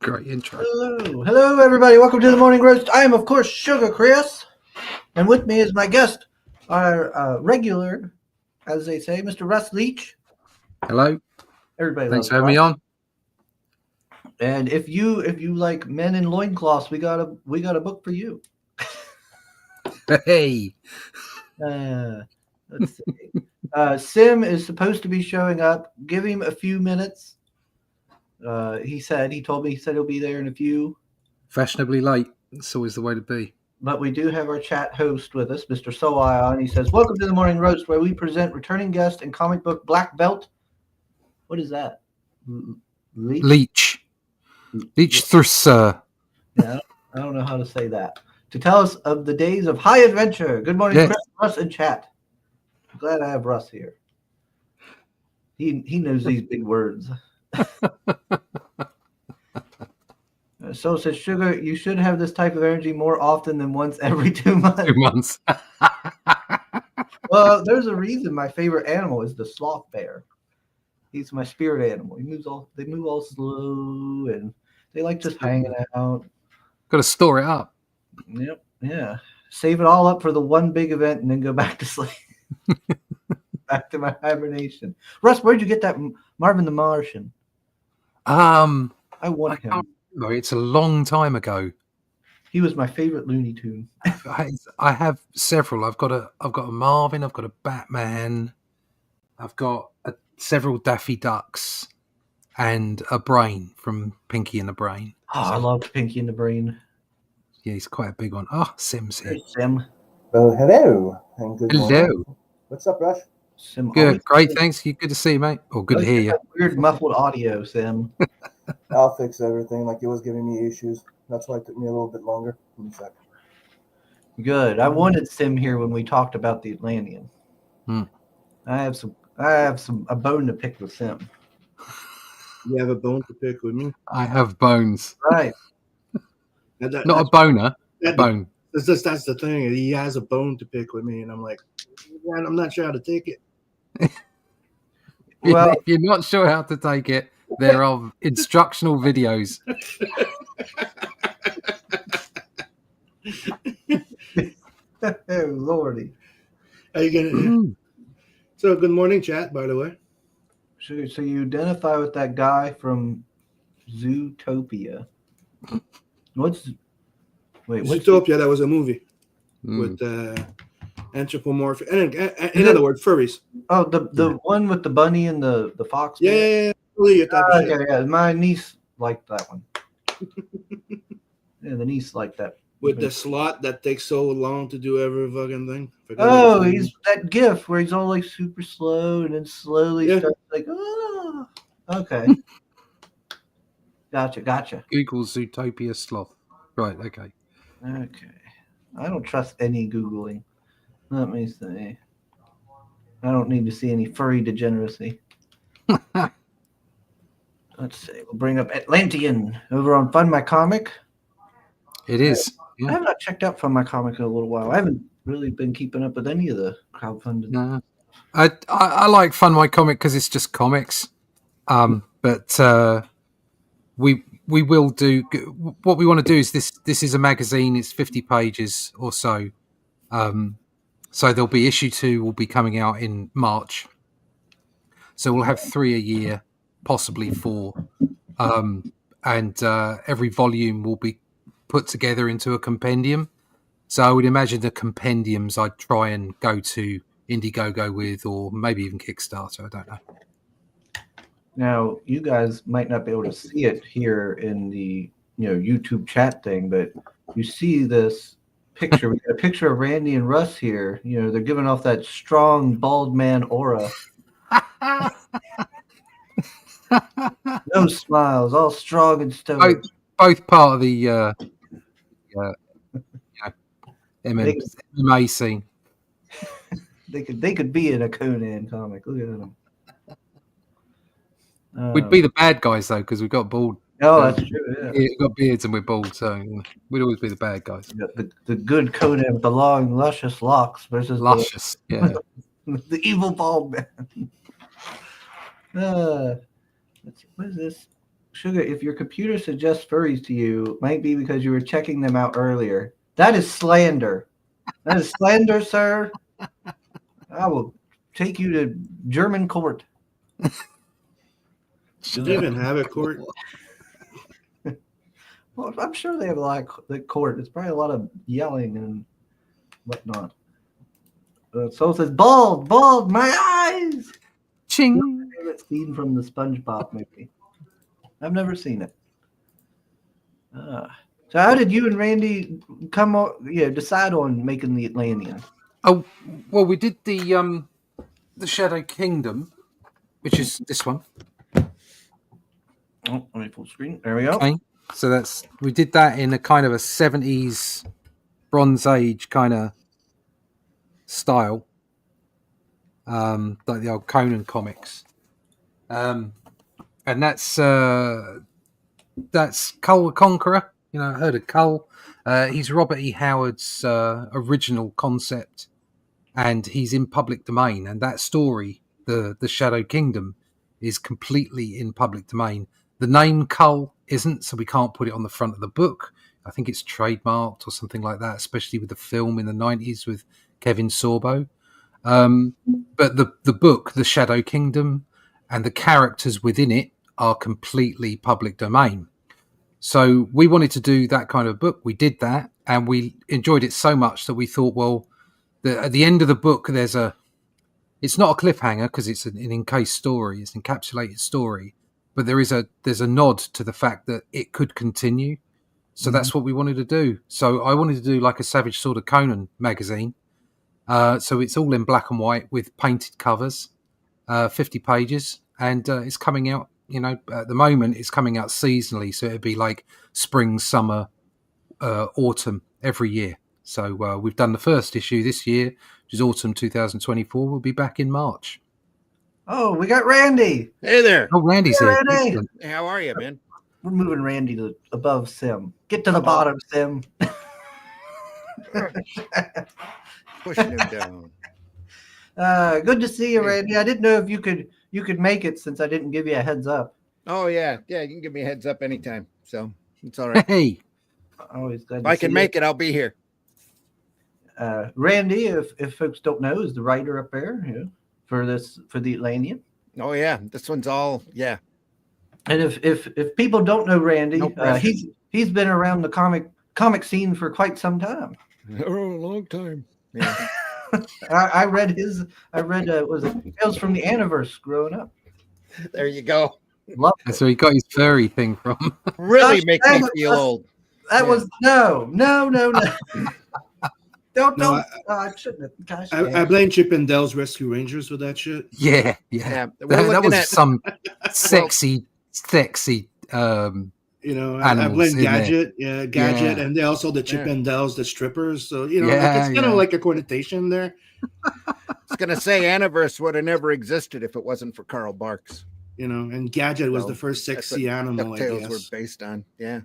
Great intro. Hello, everybody. Welcome to the Morning Roast. I am, of course, Sugar Chris, and with me is my guest, our regular, as they say, Mr. Russ Leach. Hello. Everybody Thanks loves for having me Russ. on. And if you like men in loincloths, we got a book for you. Hey. Let's see. Sim is supposed to be showing up. Give him a few minutes. He said he'll be there in a few. Fashionably late. It's always the way to be. But we do have our chat host with us, Mr. Soai, and he says, "Welcome to the Morning Roast, where we present returning guest and comic book black belt." What is that? Leach Thruss. Yeah, I don't know how to say that. To tell us of the days of high adventure. Good morning, Yes. Chris, Russ, and chat. I'm glad I have Russ here. He knows these big words. So says Sugar, you should have this type of energy more often than once every 2 months. 2 months. Well, there's a reason my favorite animal is the sloth bear. He's my spirit animal. They move all slow, and they like just hanging out. Got to store it up. Yep, yeah. Save it all up for the one big event, and then go back to sleep. Back to my hibernation. Russ, where'd you get that Marvin the Martian? I want him. It's a long time ago. He was my favorite Looney Tune. I have several. I've got a Marvin. I've got a Batman. I've got several Daffy Ducks, and a Brain from Pinky and the Brain. Oh, I loved Pinky and the Brain. Yeah, he's quite a big one. Oh, Sim's here. There's Sim. Well, hello. And good Hello. morning. What's up, Rush? Sim. Good. Great. Thanks. Good to see you, mate. Or good to hear you. Weird muffled audio, Sim. I'll fix everything. Like, it was giving me issues. That's why it took me a little bit longer. Good. I wanted Sim here when we talked about the Atlantean. I have a bone to pick with Sim. You have a bone to pick with me? I have bones. Right. Not a boner. Bone. That's the thing. He has a bone to pick with me, and I'm like, man, I'm not sure how to take it. Well, if you're not sure how to take it, there are instructional videos. Oh, Lordy. Are you gonna? So, good morning, chat. By the way, So you identify with that guy from Zootopia? What's Zootopia? That was a movie with anthropomorphic. In other words, furries. Oh, the one with the bunny and the fox. Yeah. Yeah. My niece liked that one. Yeah, the niece liked that. With the slot that takes so long to do every fucking thing. Oh, he's that GIF where he's all like super slow and then slowly starts like, oh, okay. Gotcha. Google Zootopia sloth. Right, okay. I don't trust any Googling. Let me see. I don't need to see any furry degeneracy. Let's see. We'll bring up Atlantean over on Fund My Comic. It is. Yeah. I have not checked out Fund My Comic in a little while. I haven't really been keeping up with any of the crowdfunding. No. I like Fund My Comic because it's just comics. But we will do what we want to do is this is a magazine. It's 50 pages or so. So there'll be issue 2 will be coming out in March. So we'll have 3 a year, possibly 4. And every volume will be put together into a compendium. So I would imagine the compendiums I'd try and go to Indiegogo with, or maybe even Kickstarter. I don't know. Now, you guys might not be able to see it here in the YouTube chat thing, but you see this picture. We got a picture of Randy and Russ here. They're giving off that strong bald man aura. No smiles, all strong and stoic. Both part of the MMA scene. They could be in a Conan comic. Look at them. We'd be the bad guys though, because we've got bald. Oh, that's true. Yeah. We've got beards and we're bald, so we'd always be the bad guys. The good Conan with the long, luscious locks versus luscious, the evil bald man. Let's see, what is this? Sugar, if your computer suggests furries to you, it might be because you were checking them out earlier. That is slander. That is slander, sir. I will take you to German court. Do they even have a court? Well, I'm sure they have a lot of court. It's probably a lot of yelling and whatnot. Soul says, bald, my eyes. Ching. Favorite scene from the SpongeBob movie. I've never seen it. So how did you and Randy decide on making the Atlantean? Oh, well, we did the Shadow Kingdom, which is this one. Oh, let me full screen. There we go. Okay. So we did that in a kind of a 70s Bronze Age kind of style, like the old Conan comics. And that's Cull the Conqueror. You know, I heard of Cull. He's Robert E. Howard's original concept, and he's in public domain. And that story, the Shadow Kingdom, is completely in public domain. The name Cull isn't, so we can't put it on the front of the book. I think it's trademarked or something like that, especially with the film in the 90s with Kevin Sorbo. But the book, The Shadow Kingdom, and the characters within it are completely public domain. So we wanted to do that kind of book. We did that, and we enjoyed it so much that we thought, well, at the end of the book, it's not a cliffhanger because it's an encased story, it's an encapsulated story, but there's a nod to the fact that it could continue. So that's what we wanted to do. So I wanted to do like a Savage Sword of Conan magazine. So it's all in black and white with painted covers, 50 pages, and it's coming out, at the moment it's coming out seasonally. So it'd be like spring, summer, autumn every year. So we've done the first issue this year, which is autumn 2024. We'll be back in March. Oh, we got Randy. Hey there. Oh, Randy's here. Randy. Hey, how are you, man? We're moving Randy to above Sim. Get to the bottom, Sim. Pushing him down. Good to see you, Randy. I didn't know if you could make it since I didn't give you a heads up. Oh yeah. You can give me a heads up anytime. So it's all right. Hey. Always glad If to I see can you. make it, I'll be here. Randy, if folks don't know, is the writer up there for the Atlantean. Oh yeah. This one's all And if people don't know Randy, No pressure. he's been around the comic scene for quite some time. Oh, a long time. Yeah. I read was it Tales from the Aniverse growing up. There you go. Love it. That's where he got his furry thing from. Really Gosh, make dang me it, feel Russ. old. That Yeah. was no. Don't. No, I shouldn't have. Gosh, I blame Chip and Dale's Rescue Rangers for that shit. Yeah. Yeah. We're That looking was at some sexy. I Animals blame in Gadget, Yeah. and they also the Chip Yeah. and Dale's, the strippers. So it's kind of like a connotation there. I was gonna say Aniverse would have never existed if it wasn't for Carl Barks. And Gadget was So, the first that's sexy animal, I DuckTales were guess. based on. Yeah.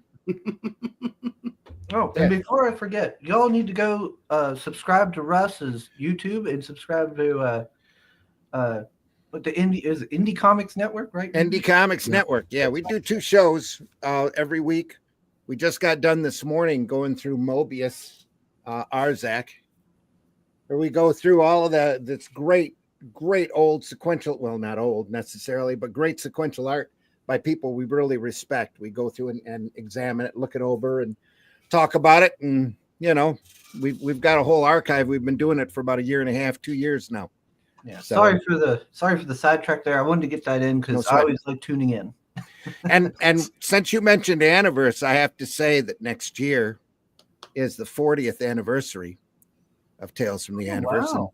Oh, and before I forget, y'all need to go subscribe to Russ's YouTube and subscribe to what the Indie Comics Network, right? Indie Comics Network. Yeah, we do 2 shows every week. We just got done this morning going through Mobius, Arzak, where we go through all of this great old sequential, well, not old necessarily, but great sequential art by people we really respect. We go through and examine it, look it over, and talk about it. And we've got a whole archive. We've been doing it for about 1.5 years, 2 years now. Yeah. So- Sorry for the sidetrack there. I wanted to get that in because No I sweat. always like tuning in. And since you mentioned Aniverse, I have to say that next year is the 40th anniversary of Tales from the Aniverse. wow. And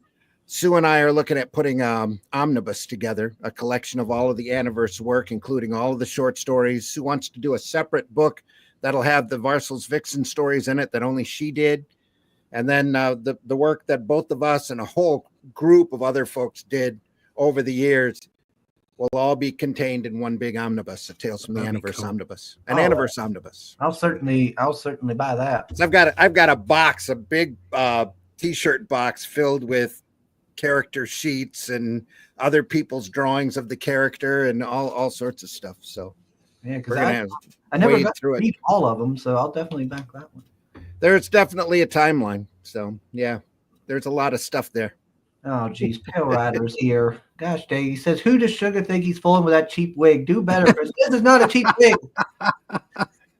Sue and I are looking at putting omnibus together, a collection of all of the Aniverse work, including all of the short stories. Sue wants to do a separate book that'll have the Varsel's Vixen stories in it that only she did. And then the work that both of us and a whole group of other folks did over the years will all be contained in one big omnibus, a Tales from the That'd be Aniverse cool. omnibus, an Oh, Aniverse omnibus. I'll certainly buy that. So I've got a box, a big T-shirt box filled with character sheets and other people's drawings of the character and all sorts of stuff. So Yeah, We're because gonna have I never wade got to through it. read all of them, so I'll definitely back that one. There's definitely a timeline. So yeah, there's a lot of stuff there. Oh, geez, Pale Rider's here. Gosh dang, he says, who does Sugar think he's fooling with that cheap wig? Do better, Chris. This is not a cheap wig.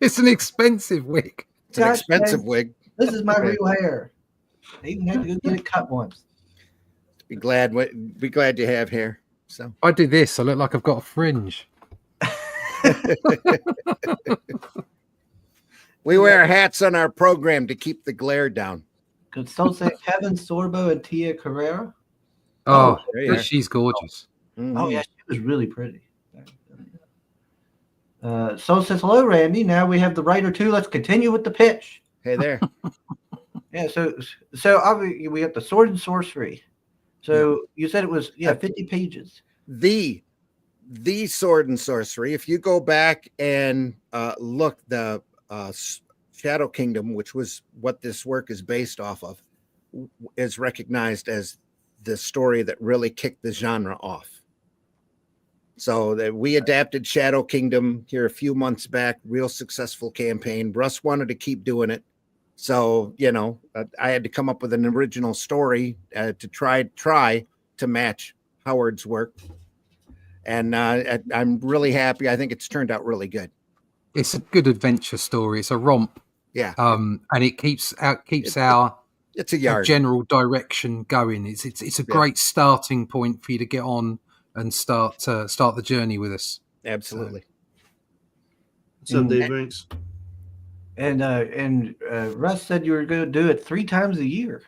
It's an expensive wig. It's an Gosh expensive dang, wig. this is my real hair. I even had to go get it cut once. Be glad you have hair. So I do this, I look like I've got a fringe. we wear hats on our program to keep the glare down. Could still say Kevin Sorbo and Tia Carrera. Oh, there you are. she's gorgeous. Mhm. Oh, yeah, she was really pretty. So says, hello, Randy. Now we have the writer too. Let's continue with the pitch. Hey there. Yeah, so obviously we have the Sword and Sorcery. So you said it was 50 pages. The Sword and Sorcery. If you go back and look, the Shadow Kingdom, which was what this work is based off of, is recognized as the story that really kicked the genre off. So that we adapted Shadow Kingdom here a few months back, real successful campaign. Russ wanted to keep doing it. So, I had to come up with an original story to try to match Howard's work. And I'm really happy. I think it's turned out really good. It's a good adventure story. It's a romp. Yeah. And it keeps our It's a yard. general direction going. It's a great starting point for you to get on and start the journey with us. Absolutely. What's up, Dave Ranks? And Russ said you were going to do it 3 times a year.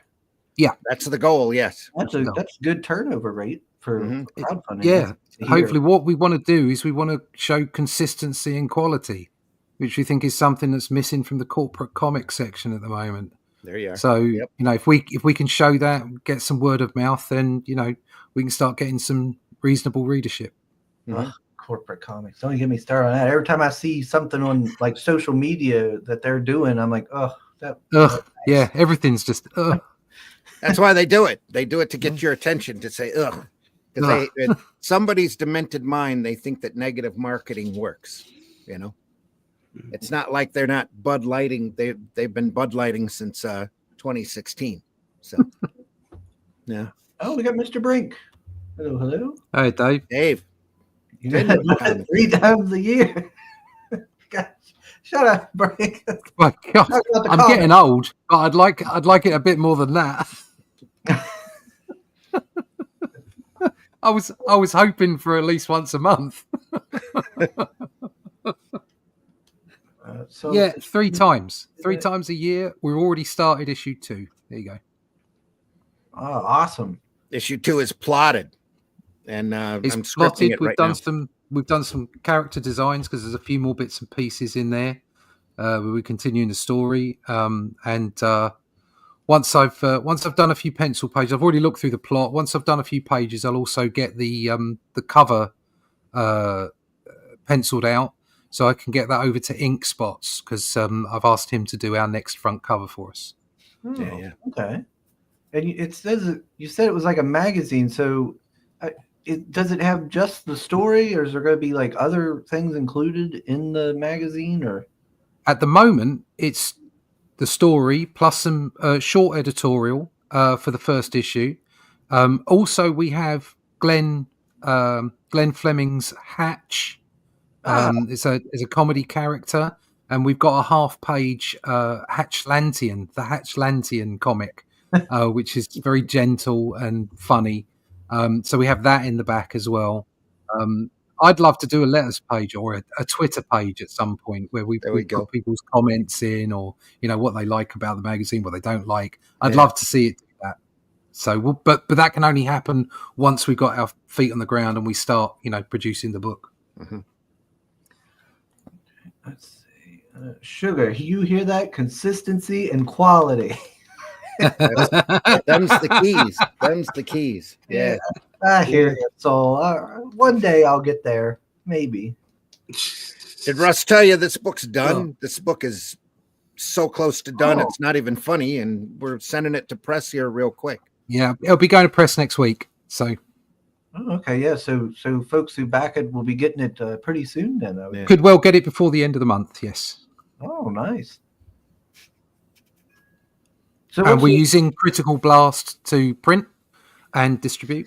Yeah, that's the goal. Yes, that's a good turnover rate for crowdfunding. Yeah, hopefully, what we want to do is we want to show consistency and quality, which we think is something that's missing from the corporate comic section at the moment. There you are. So if we can show that, get some word of mouth, then we can start getting some reasonable readership. Mm-hmm. Corporate comics. Don't get me started on that. Every time I see something on like social media that they're doing, I'm like, nice. Yeah, everything's just That's why they do it. They do it to get your attention, to say ugh. Because in somebody's demented mind, they think that negative marketing works. It's not like they're not Bud Lighting. They've been Bud Lighting since 2016. So yeah. Oh, we got Mr. Brink. Hello. Hey, Dave. Dave. 3 times a year. Gosh, shut up, Brink. My God, I'm getting old, but I'd like it a bit more than that. I was hoping for at least once a month. 3 times. 3 times a year. We've already started issue 2. There you go. Oh, awesome. Issue 2 is plotted. And it's I'm scripting it right now. We've done some character designs because there's a few more bits and pieces in there. We're continuing the story, and once I've done a few pencil pages, I've already looked through the plot. Once I've done a few pages, I'll also get the cover penciled out, so I can get that over to Ink Spots because I've asked him to do our next front cover for us. Oh, yeah. Okay. And it says you said it was like a magazine, so. Does it have just the story, or is there going to be like other things included in the magazine? Or at the moment, it's the story plus some short editorial for the first issue. Also, we have Glenn Fleming's Hatch. It's a comedy character, and we've got a half-page Hatchlantean, the Hatchlantean comic, which is very gentle and funny. So we have that in the back as well. I'd love to do a letters page or a Twitter page at some point where we put people's comments in, or what they like about the magazine, what they don't like. I'd love to see it do that. So, but that can only happen once we've got our feet on the ground and we start, producing the book. Mm-hmm. Let's see, Sugar. You hear that? Consistency and quality. Them's the keys. Yeah. I hear it. So one day I'll get there. Maybe. Did Russ tell you this book's done? This book is so close to done. It's not even funny. And we're sending it to press here real quick. Yeah. It'll be going to press next week. So. Oh, okay, yeah. So folks who back it will be getting it pretty soon then. Yeah. Could well get it before the end of the month. Yes. Oh, nice. So And what's we're your- using Critical Blast to print and distribute.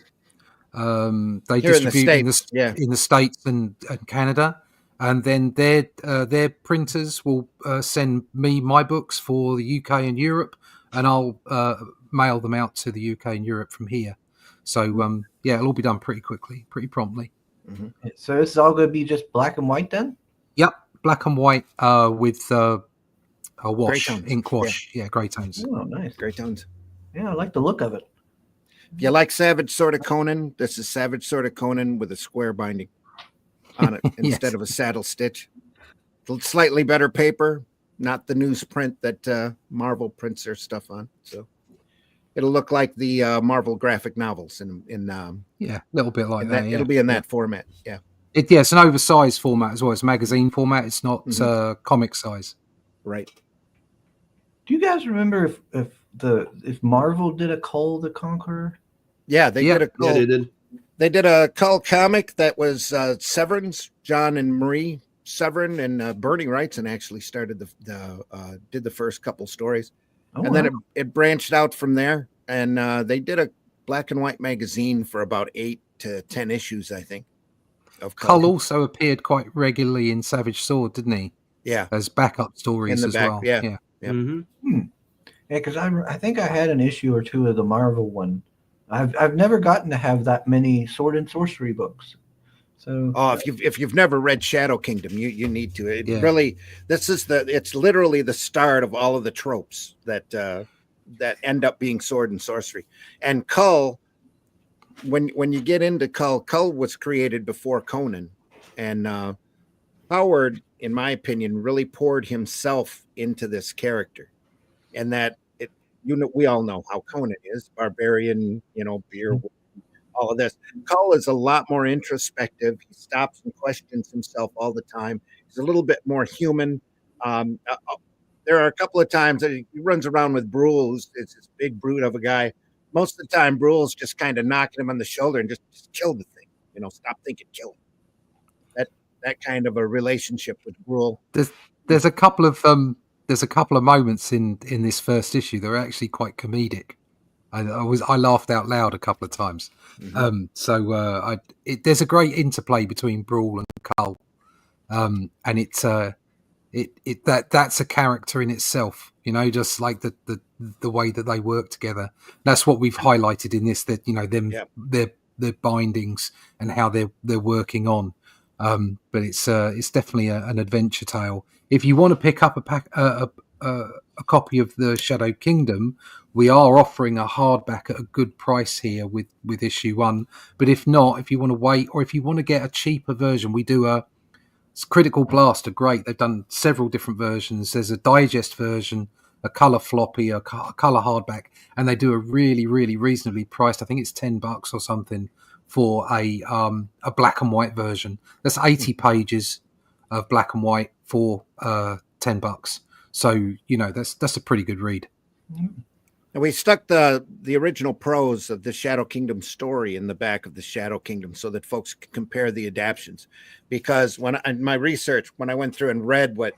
They Here in the distribute States, yeah. in the States and Canada, and then their printers will send me my books for the UK and Europe, and I'll mail them out to the UK and Europe from here. So yeah, it'll all be done pretty quickly, pretty promptly. so this is all going to be just black and white then? Yep, black and white with a wash, tones. ink wash. Yeah, grey tones. Oh, nice. Great tones. Yeah, I like the look of it. If you like Savage Sword of Conan, this is Savage Sword of Conan with a square binding on it instead of a saddle stitch. Slightly better paper, not the newsprint that Marvel prints their stuff on. So it'll look like the Marvel graphic novels in Yeah, a little bit like in that. that. Yeah. It'll be in that format. Yeah. It's an oversized format as well. It's magazine format. It's not comic size. Right. Do you guys remember if Marvel did a Cull the Conqueror? Yeah, they did a Yeah, they did. They did a Cull comic that was Severin's, John and Marie Severin, and Bernie Wrightson actually started did the first couple stories, Oh, and wow. then it branched out from there. And they did a black and white magazine for about 8 to 10 issues, I think. Of Cull also appeared quite regularly in Savage Sword, didn't he? Yeah, As backup stories in the as back. well. Yeah. Yeah. Mm-hmm. Yeah, because I think I had an issue or two of the Marvel one. I've never gotten to have that many sword and sorcery books. So Oh, if you've never read Shadow Kingdom, you need to. It Yeah. really, it's literally the start of all of the tropes that end up being sword and sorcery. And Cull, when you get into Cull was created before Conan, and Howard, in my opinion, really poured himself into this character, and that we all know how Conan is, barbarian, beer, all of this. Cull is a lot more introspective. He stops and questions himself all the time. He's a little bit more human. There are a couple of times that he runs around with Brule, who's this big brute of a guy. Most of the time, Brule's just kind of knocking him on the shoulder and just kill the thing. Stop thinking, kill him. That kind of a relationship with Brule. There's a couple of moments in this first issue that are actually quite comedic. I laughed out loud a couple of times. Mm-hmm. There's a great interplay between Brawl and Cull, and that's a character in itself. Just like the way that they work together. That's what we've highlighted in this. That their bindings and how they're working on. But it's definitely an adventure tale. If you want to pick up a copy of the Shadow Kingdom, we are offering a hardback at a good price here with issue 1. But if not, if you want to wait, or if you want to get a cheaper version, we do Critical Blast are great. They've done several different versions. There's a digest version, a color floppy, a color hardback, and they do a really, really reasonably priced. I think it's $10 or something for a black and white version. That's 80 pages of black and white for $10. So that's a pretty good read. And we stuck the original prose of the Shadow Kingdom story in the back of the Shadow Kingdom so that folks can compare the adaptions. Because in my research, when I went through and read what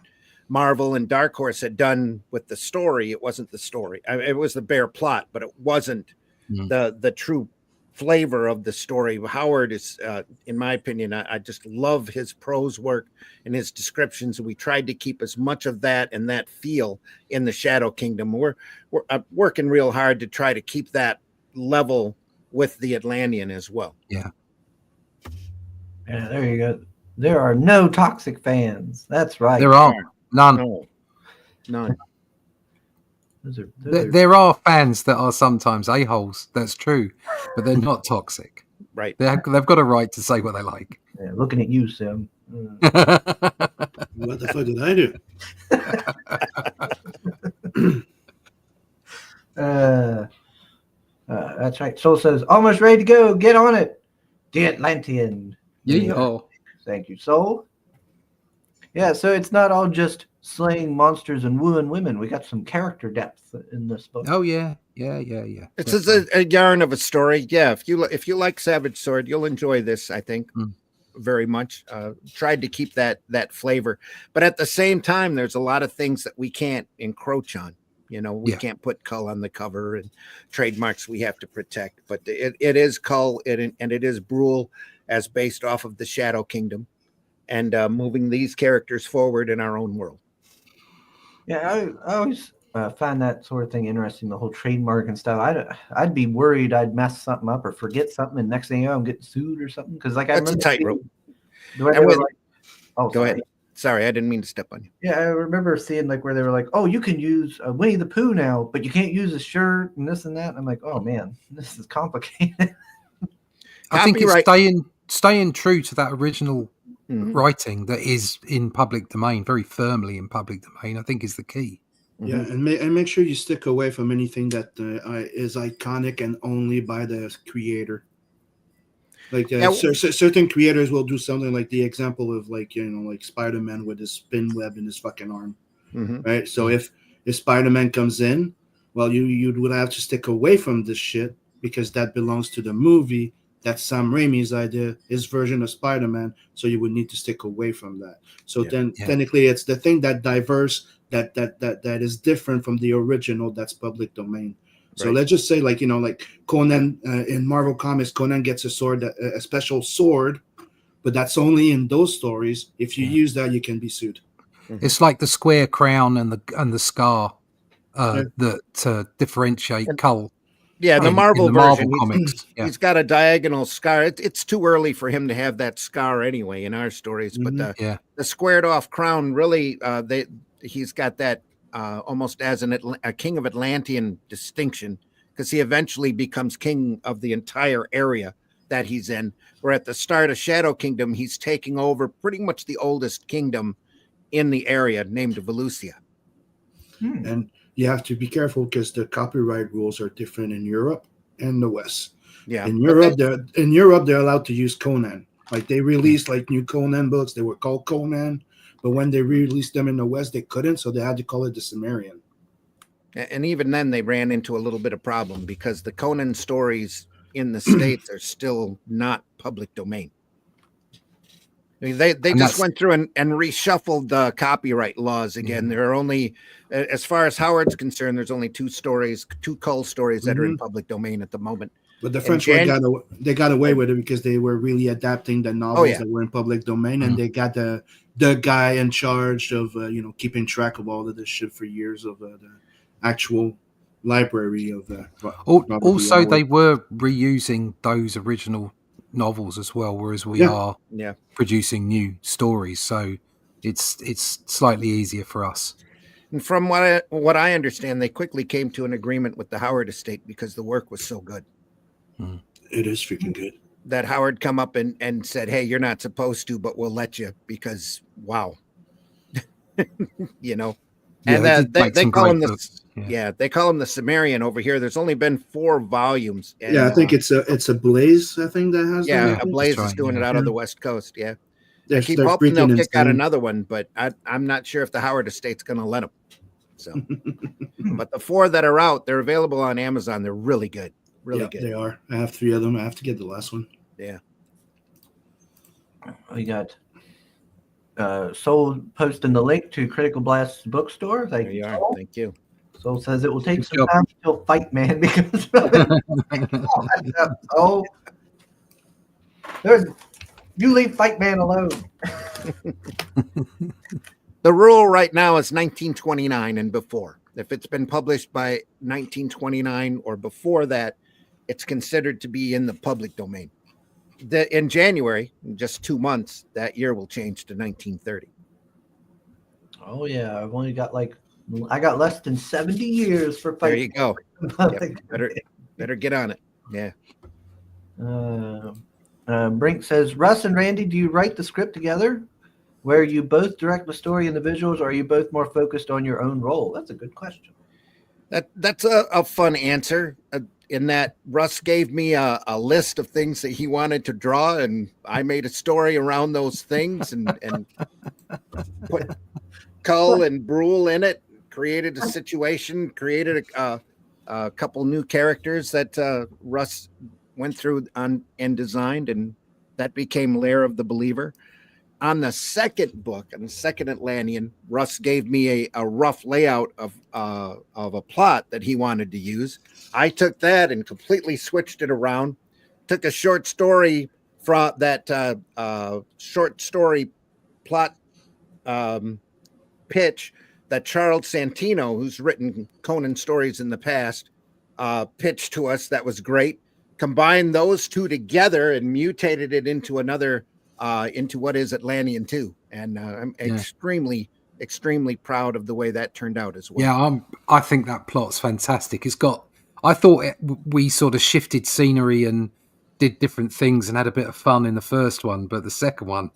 Marvel and Dark Horse had done with the story, it wasn't the story. It was the bare plot, but it wasn't the true flavor of the story. Howard is, in my opinion, I just love his prose work and his descriptions. We tried to keep as much of that and that feel in the Shadow Kingdom. We're working real hard to try to keep that level with the Atlantean as well. Yeah, there you go. There are no toxic fans. That's right. there are none. No, none. Those are There are fans that are sometimes a-holes. That's true, but they're not toxic. Right. They've got a right to say what they like. yeah, looking at you, Sim. What the fuck did I do? That's right. Soul says, almost ready to go. Get on it. The Atlantean. Yeah. Thank you, Soul. Yeah, so it's not all just slaying monsters and wooing women. We got some character depth in this book. Oh yeah. It's a yarn of a story. Yeah, if you like Savage Sword, you'll enjoy this. I think very much. Tried to keep that flavor, but at the same time, there's a lot of things that we can't encroach on. You know, we can't put Cull on the cover, and trademarks we have to protect. But it is Cull, and it is Brule, as based off of the Shadow Kingdom, and moving these characters forward in our own world. Yeah, I always find that sort of thing interesting, the whole trademark and stuff. I'd be worried I'd mess something up or forget something, and next thing you know, I'm getting sued or something. Because like That's a tightrope. Go ahead. Sorry, I didn't mean to step on you. Yeah, I remember seeing like where they were like, "Oh, you can use Winnie the Pooh now, but you can't use a shirt and this and that." And I'm like, "Oh man, this is complicated." I think it's staying true to that original writing that is in public domain, very firmly in public domain, I think is the key. Yeah, and make sure you stick away from anything that is iconic and only by the creator. Like certain creators will do something like the example of like Spider-Man with his spin web in his fucking arm, right? So if Spider-Man comes in, well, you would have to stick away from this shit because that belongs to the movie. That's Sam Raimi's idea, his version of Spider-Man. So you would need to stick away from that. So technically, it's the thing that diverse that is different from the original. That's public domain. So let's just say, like Conan in Marvel Comics, Conan gets a sword, a special sword, but that's only in those stories. If you use that, you can be sued. It's like the square crown and the scar that differentiate Cull. Yeah, the Marvel version. Comics. He's got a diagonal scar. It's too early for him to have that scar anyway in our stories. But the squared off crown, really, he's got that almost as a king of Atlantean distinction, because he eventually becomes king of the entire area that he's in. Where at the start of Shadow Kingdom, he's taking over pretty much the oldest kingdom in the area, named Volusia. And you have to be careful because the copyright rules are different in Europe and the West. Yeah, in Europe they're allowed to use Conan. Like they released like new Conan books. They were called Conan, but when they released them in the West, they couldn't, so they had to call it the Cimmerian. And even then, they ran into a little bit of problem because the Conan stories in the States are still not public domain. They just went through and reshuffled the copyright laws again. There are only, as far as Howard's concerned, there's only two Cull stories that are in public domain at the moment. But the French got away with it because they were really adapting the novels that were in public domain, and they got the guy in charge of keeping track of all of this shit for years of the actual library of the. Also, they were reusing those original novels as well, whereas we are producing new stories, so it's slightly easier for us. And from what I understand, they quickly came to an agreement with the Howard estate because the work was so good. It is freaking good. That Howard come up and said, "Hey, you're not supposed to, but we'll let you because wow." And they call him they call him the Cimmerian over here. There's only been 4 volumes. And, I think it's a Blaze. I think that has. A Blaze is doing it out of the West Coast. Yeah, I keep hoping they'll kick out another one, but I'm not sure if the Howard estate's going to let them. So, but the 4 that are out, they're available on Amazon. They're really good. Really good. They are. I have 3 of them. I have to get the last one. Yeah. We got Soul posting the link to Critical Blast's bookstore. There you are. Thank you. Soul says it will take some time to kill Fight Man because you leave Fight Man alone. The rule right now is 1929 and before. If it's been published by 1929 or before that, it's considered to be in the public domain. In January, in just 2 months, that year will change to 1930. Oh yeah, I've only got I got less than 70 years for Fight. There you go. Better get on it. Yeah. Brink says, Russ and Randy, do you write the script together? Where you both direct the story and the visuals, or are you both more focused on your own role? That's a good question. That's a fun answer. In that Russ gave me a list of things that he wanted to draw, and I made a story around those things and Cull and Brule in it. Created a situation. Created a couple new characters that Russ went through on and designed, and that became Lair of the Believer. On the second book, on the second Atlantean, Russ gave me a rough layout of a plot that he wanted to use. I took that and completely switched it around. Took a short story from that short story plot pitch that Charles Santino, who's written Conan stories in the past, pitched to us. That was great. Combined those two together and mutated it into another. Into what is Atlantean 2. And I'm extremely proud of the way that turned out as well. Yeah, I think that plot's fantastic. I thought we sort of shifted scenery and did different things and had a bit of fun in the first one, but the second one,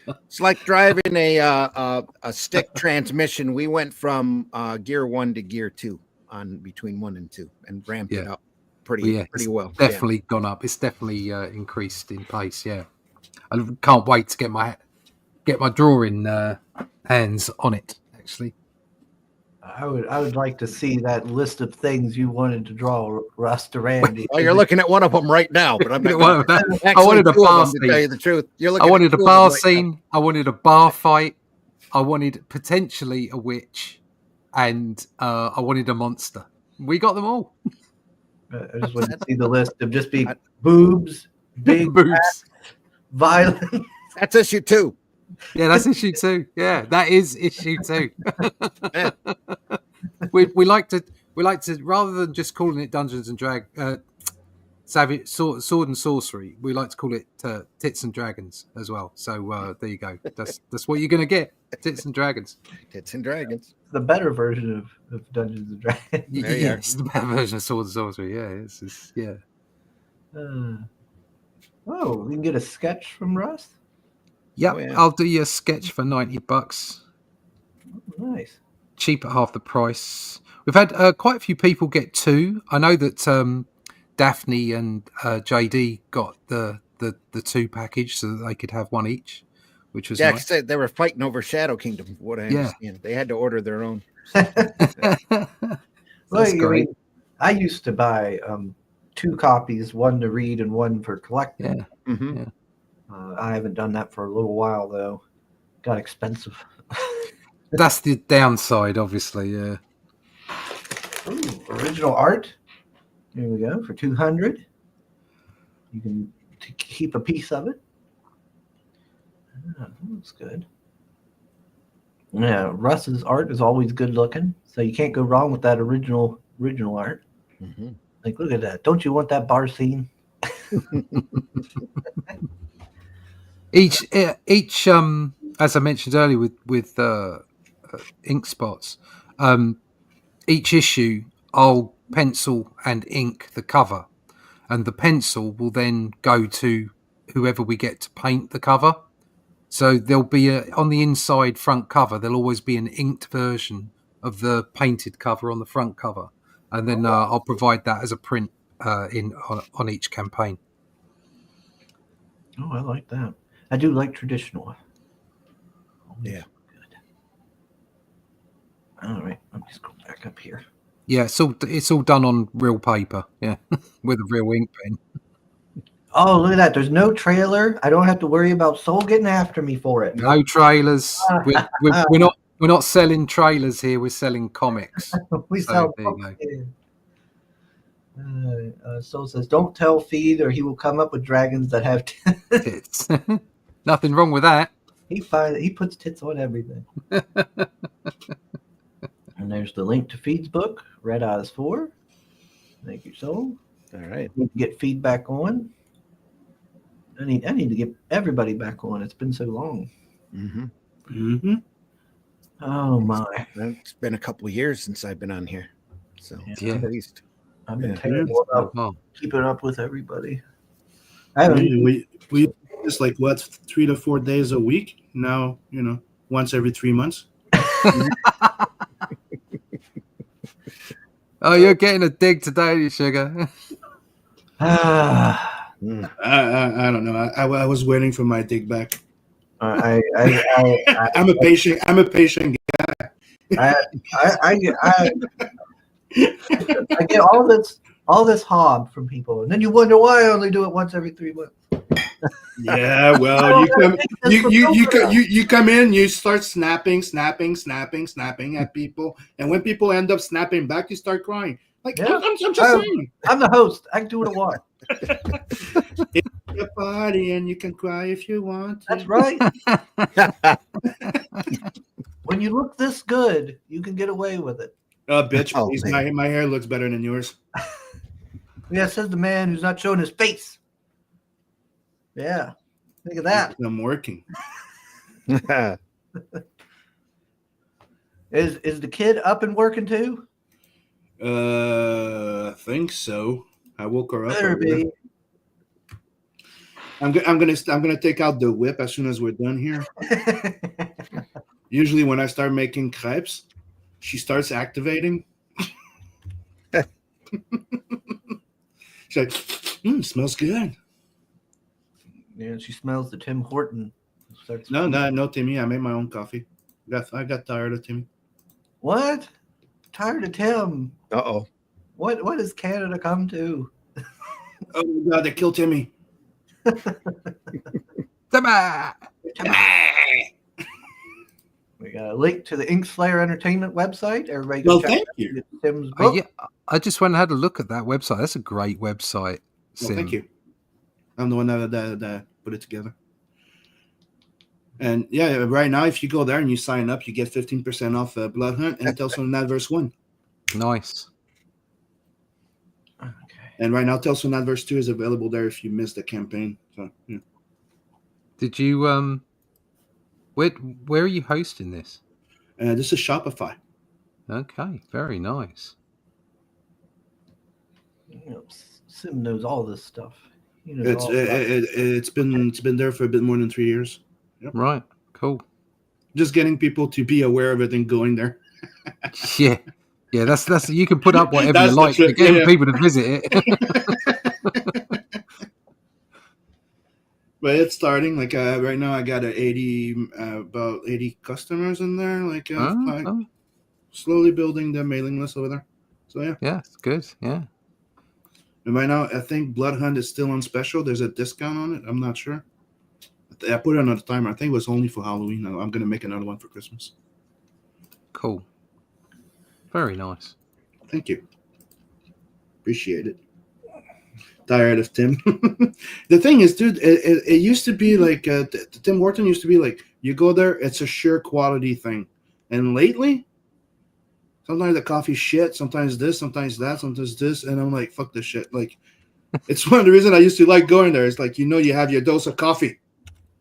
it's like driving a stick transmission. We went from gear 1 to gear 2 on between 1 and 2 and ramped it up pretty well. Definitely gone up. It's definitely increased in pace. Yeah. I can't wait to get my drawing hands on it. Actually, I would like to see that list of things you wanted to draw, Russ, to Randy. Well, you're looking at one of them right now, but I'm not. I wanted a bar scene. To tell you the truth, I wanted a bar scene. I wanted a bar fight. I wanted potentially a witch, and I wanted a monster. We got them all. I just want to see the list of just be boobs, big boobs. Violent. That's issue 2. Yeah, that's issue 2. Yeah, that is issue 2. we like to rather than just calling it Dungeons and Savage Sword and Sorcery, we like to call it Tits and Dragons as well. So there you go. That's what you're gonna get. Tits and Dragons. Tits and Dragons. The better version of Dungeons and Dragons. Yeah, it's the better version of Sword and Sorcery. Yeah, Oh, we can get a sketch from Russ? Yep, I'll do you a sketch for $90. Nice. Cheap at half the price. We've had quite a few people get 2. I know that Daphne and JD got the 2 package so that they could have one each, which was nice. They were fighting over Shadow Kingdom. What I understand, they had to order their own. That's great. I used to buy 2 copies, one to read and one for collecting. Yeah. Mm-hmm. I haven't done that for a little while though. Got expensive. That's the downside, obviously. Yeah. Ooh, original art. Here we go for $200. You can keep a piece of it. That's good. Yeah, Russ's art is always good looking, so you can't go wrong with that original art. Mm-hmm. Like, look at that! Don't you want that bar scene? Each as I mentioned earlier with ink spots, each issue I'll pencil and ink the cover, and the pencil will then go to whoever we get to paint the cover. So there'll be on the inside front cover, there'll always be an inked version of the painted cover on the front cover, and then I'll provide that as a print on each campaign. Oh, I like that. I do like traditional. Yeah. Good. All right, let me scroll back up here. Yeah, it's all done on real paper. Yeah, with a real ink pen. Oh, look at that! There's no trailer. I don't have to worry about Soul getting after me for it. No trailers. We're not selling trailers here. We're selling comics. We sell books. Soul says, "Don't tell Feed, or he will come up with dragons that have tits." Nothing wrong with that. He puts tits on everything. And there's the link to Feed's book, Red Eyes 4. Thank you, Soul. All right. We can get feedback on. I need to get everybody back on. It's been so long. Mm-hmm. Mm-hmm. Oh my! It's been a couple of years since I've been on here, so yeah. At least I've been terrible about keeping up with everybody. I haven't. We just like 3 to 4 days a week now. Once every 3 months. Oh, you're getting a dig today, you sugar. I don't know. I was waiting for my dig back. I'm a patient. I'm a patient. I get all this hob from people, and then you wonder why I only do it once every 3 months. Yeah, well, you come in, you start snapping at people, and when people end up snapping back, you start crying. Like, Yeah. I'm just saying. I'm the host. I can do what I want. A party, and you can cry if you want to. That's right. When you look this good, you can get away with it. Bitch, Oh, please. man. My hair looks better than yours. Yeah, says the man who's not showing his face. Yeah, think of that. I'm working. Is the kid up and working too? I think so. I woke her up. Better be. I'm gonna take out the whip as soon as we're done here. Usually, when I start making crepes, she starts activating. She's like, smells good. Yeah, she smells the Tim Horton. No, Timmy. I made my own coffee. I got tired of Timmy. What? Tired of Tim? Uh-oh. What does Canada come to? Oh my God! They killed Timmy. We got a link to the Inkslayer Entertainment website. Everybody go Well, check thank out you. Tim's book. Yeah, I just went and had a look at that website. That's a great website. Well, thank you. I'm the one that put it together. And yeah, right now, if you go there and you sign up, you get 15% off Blood Hunt and Tales from the Adverse 1. Nice. Okay. And right now, Tales from the Adverse 2 is available there if you missed the campaign. So, yeah. Did you where are you hosting this? This is Shopify. Okay, very nice. You know, Sim knows all this stuff. He knows It's all about it. it's been there for a bit more than 3 years. Yep. Right, cool. Just getting people to be aware of it and going there. Yeah, that's you can put up whatever That's you the like to trick, get yeah. people to visit it. But it's starting. Like right now, I got about 80 customers in there. Like Oh, slowly building the mailing list over there. So yeah. yeah, it's good. Yeah. And right now, I think Blood Hunt is still on special. There's a discount on it. I'm not sure. I put it on a timer. I think it was only for Halloween. I'm going to make another one for Christmas. Cool. Very nice. Thank you. Appreciate it. Tired of Tim. The thing is, dude, it used to be like Tim Horton used to be like, you go there, it's a sure quality thing. And lately, sometimes the coffee's shit, sometimes this, sometimes that, sometimes this. And I'm like, fuck this shit. Like, it's one of the reasons I used to like going there. It's like, you have your dose of coffee.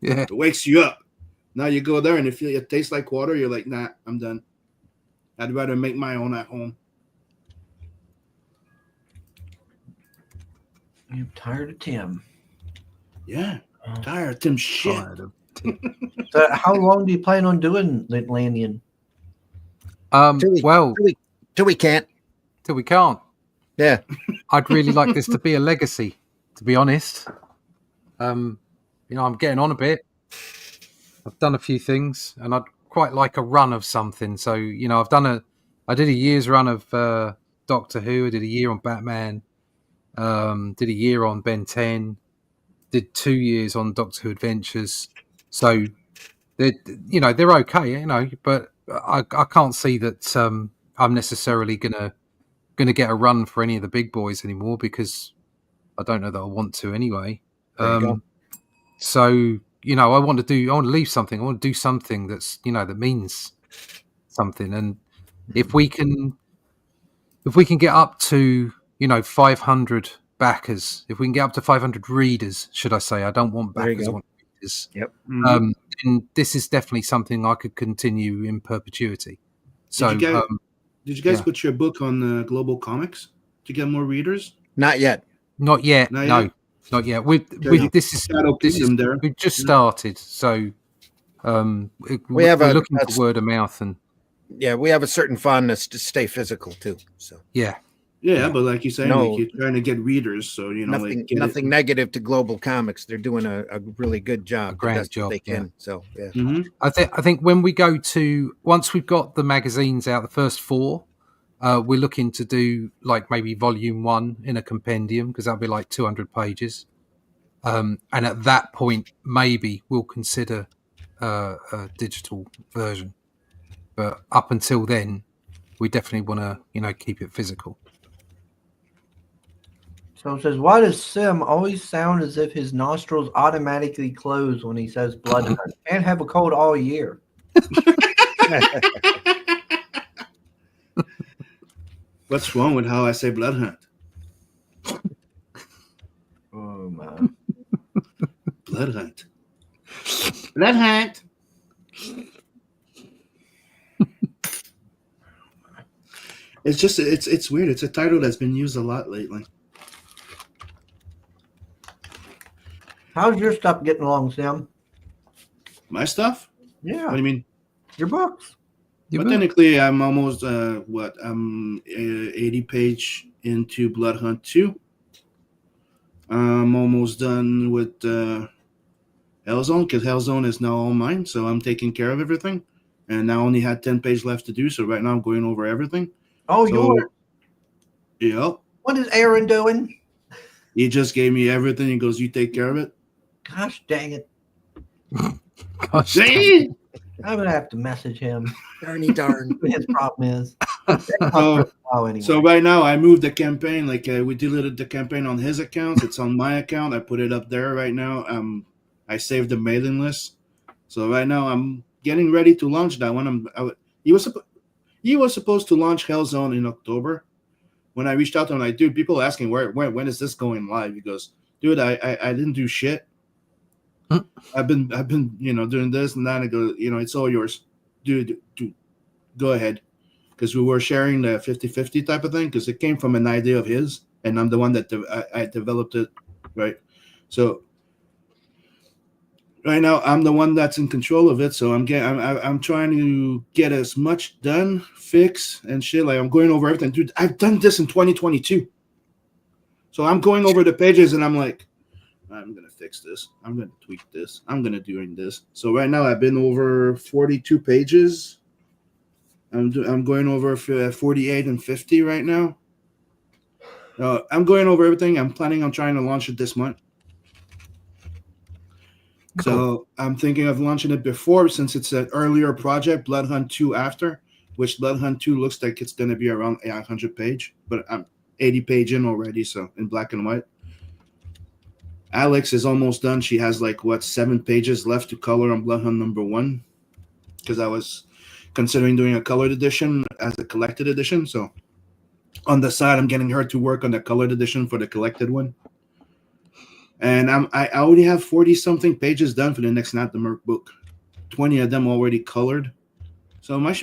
Yeah. It wakes you up. Now you go there and it tastes like water. You're like, nah, I'm done. I'd rather make my own at home. I'm tired of Tim. Yeah, tired of Tim shit. Tired of Tim. So how long do you plan on doing the Atlantean? Well, Till we can't. till we can't. Yeah. I'd really like this to be a legacy, to be honest. I'm getting on a bit. I've done a few things, and I'd quite like a run of something. So, I did a year's run of Doctor Who. I did a year on Batman. Did a year on Ben 10. Did 2 years on Doctor Who Adventures. So, they're okay, but I can't see that I'm necessarily gonna get a run for any of the big boys anymore because I don't know that I want to anyway. There you go. So, I want to leave something. I want to do something that's, that means something. And if we can get up to, 500 backers, if we can get up to 500 readers, should I say? I don't want There you backers, I go. want readers. Yep. And this is definitely something I could continue in perpetuity. So, Did you guys yeah. put your book on Global Comics to get more readers? Not yet. not yet. Not No, yet? not yet. Okay. That'll keep them there. We've just started. So, We have we're a- looking that's- for word of mouth and Yeah, we have a certain fondness to stay physical too. So yeah. Yeah, but like you say, No. like you're trying to get readers, so Nothing, like get nothing negative to Global Comics. They're doing a really good job. A grand the best job, they can. So yeah. Mm-hmm. I think when we go to once we've got the magazines out, the first 4, we're looking to do like maybe volume 1 in a compendium because that'll be like 200 pages. And at that point, maybe we'll consider a digital version. But up until then, we definitely want to, keep it physical. So it says, why does Sim always sound as if his nostrils automatically close when he says blood hunt? Can't have a cold all year. What's wrong with how I say blood hunt? Oh man. Blood hunt. Blood hunt. It's just it's weird. It's a title that's been used a lot lately. How's your stuff getting along, Sim? My stuff? Yeah. What do you mean? Your books. You But will. technically, I'm almost I'm 80 page into Blood Hunt 2. I'm almost done with Hellzone because Hellzone is now all mine, so I'm taking care of everything. And I only had 10 pages left to do, so right now I'm going over everything. Oh, So, yours. yep. What is Aaron doing? He just gave me everything. He goes, "You take care of it." Gosh dang it. Gosh, See? I'm gonna have to message him. Darny darn. His problem is. So, Anyway. so right now I moved the campaign. Like we deleted the campaign on his account. It's on my account. I put it up there right now. I saved the mailing list. So right now I'm getting ready to launch that one. He was supposed to launch Hellzone in October. When I reached out to him, like, dude, people are asking when is this going live? He goes, dude, I didn't do shit. I've been doing this and that. I go, it's all yours, dude. Go ahead, because we were sharing the 50-50 type of thing because it came from an idea of his, and I'm the one that I developed it, right? So right now I'm the one that's in control of it. So I'm trying to get as much done, fix and shit. Like I'm going over everything, dude. I've done this in 2022, so I'm going over the pages and I'm like, I'm gonna fix this. I'm gonna tweak this. I'm gonna doing this. So right now I've been over 42 pages. I'm going over 48 and 50 right now. I'm going over everything. I'm planning on trying to launch it this month. Cool. So I'm thinking of launching it before, since it's an earlier project, Blood Hunt 2 after, which Blood Hunt 2 looks like it's going to be around 100 page, but I'm 80 page in already, so in black and white. Alex is almost done. She has 7 pages left to color on Blood Hunt number 1, because I was considering doing a colored edition as a collected edition. So on the side, I'm getting her to work on the colored edition for the collected one. And I already have 40 something pages done for the next Not the Merc book. 20 of them already colored. So my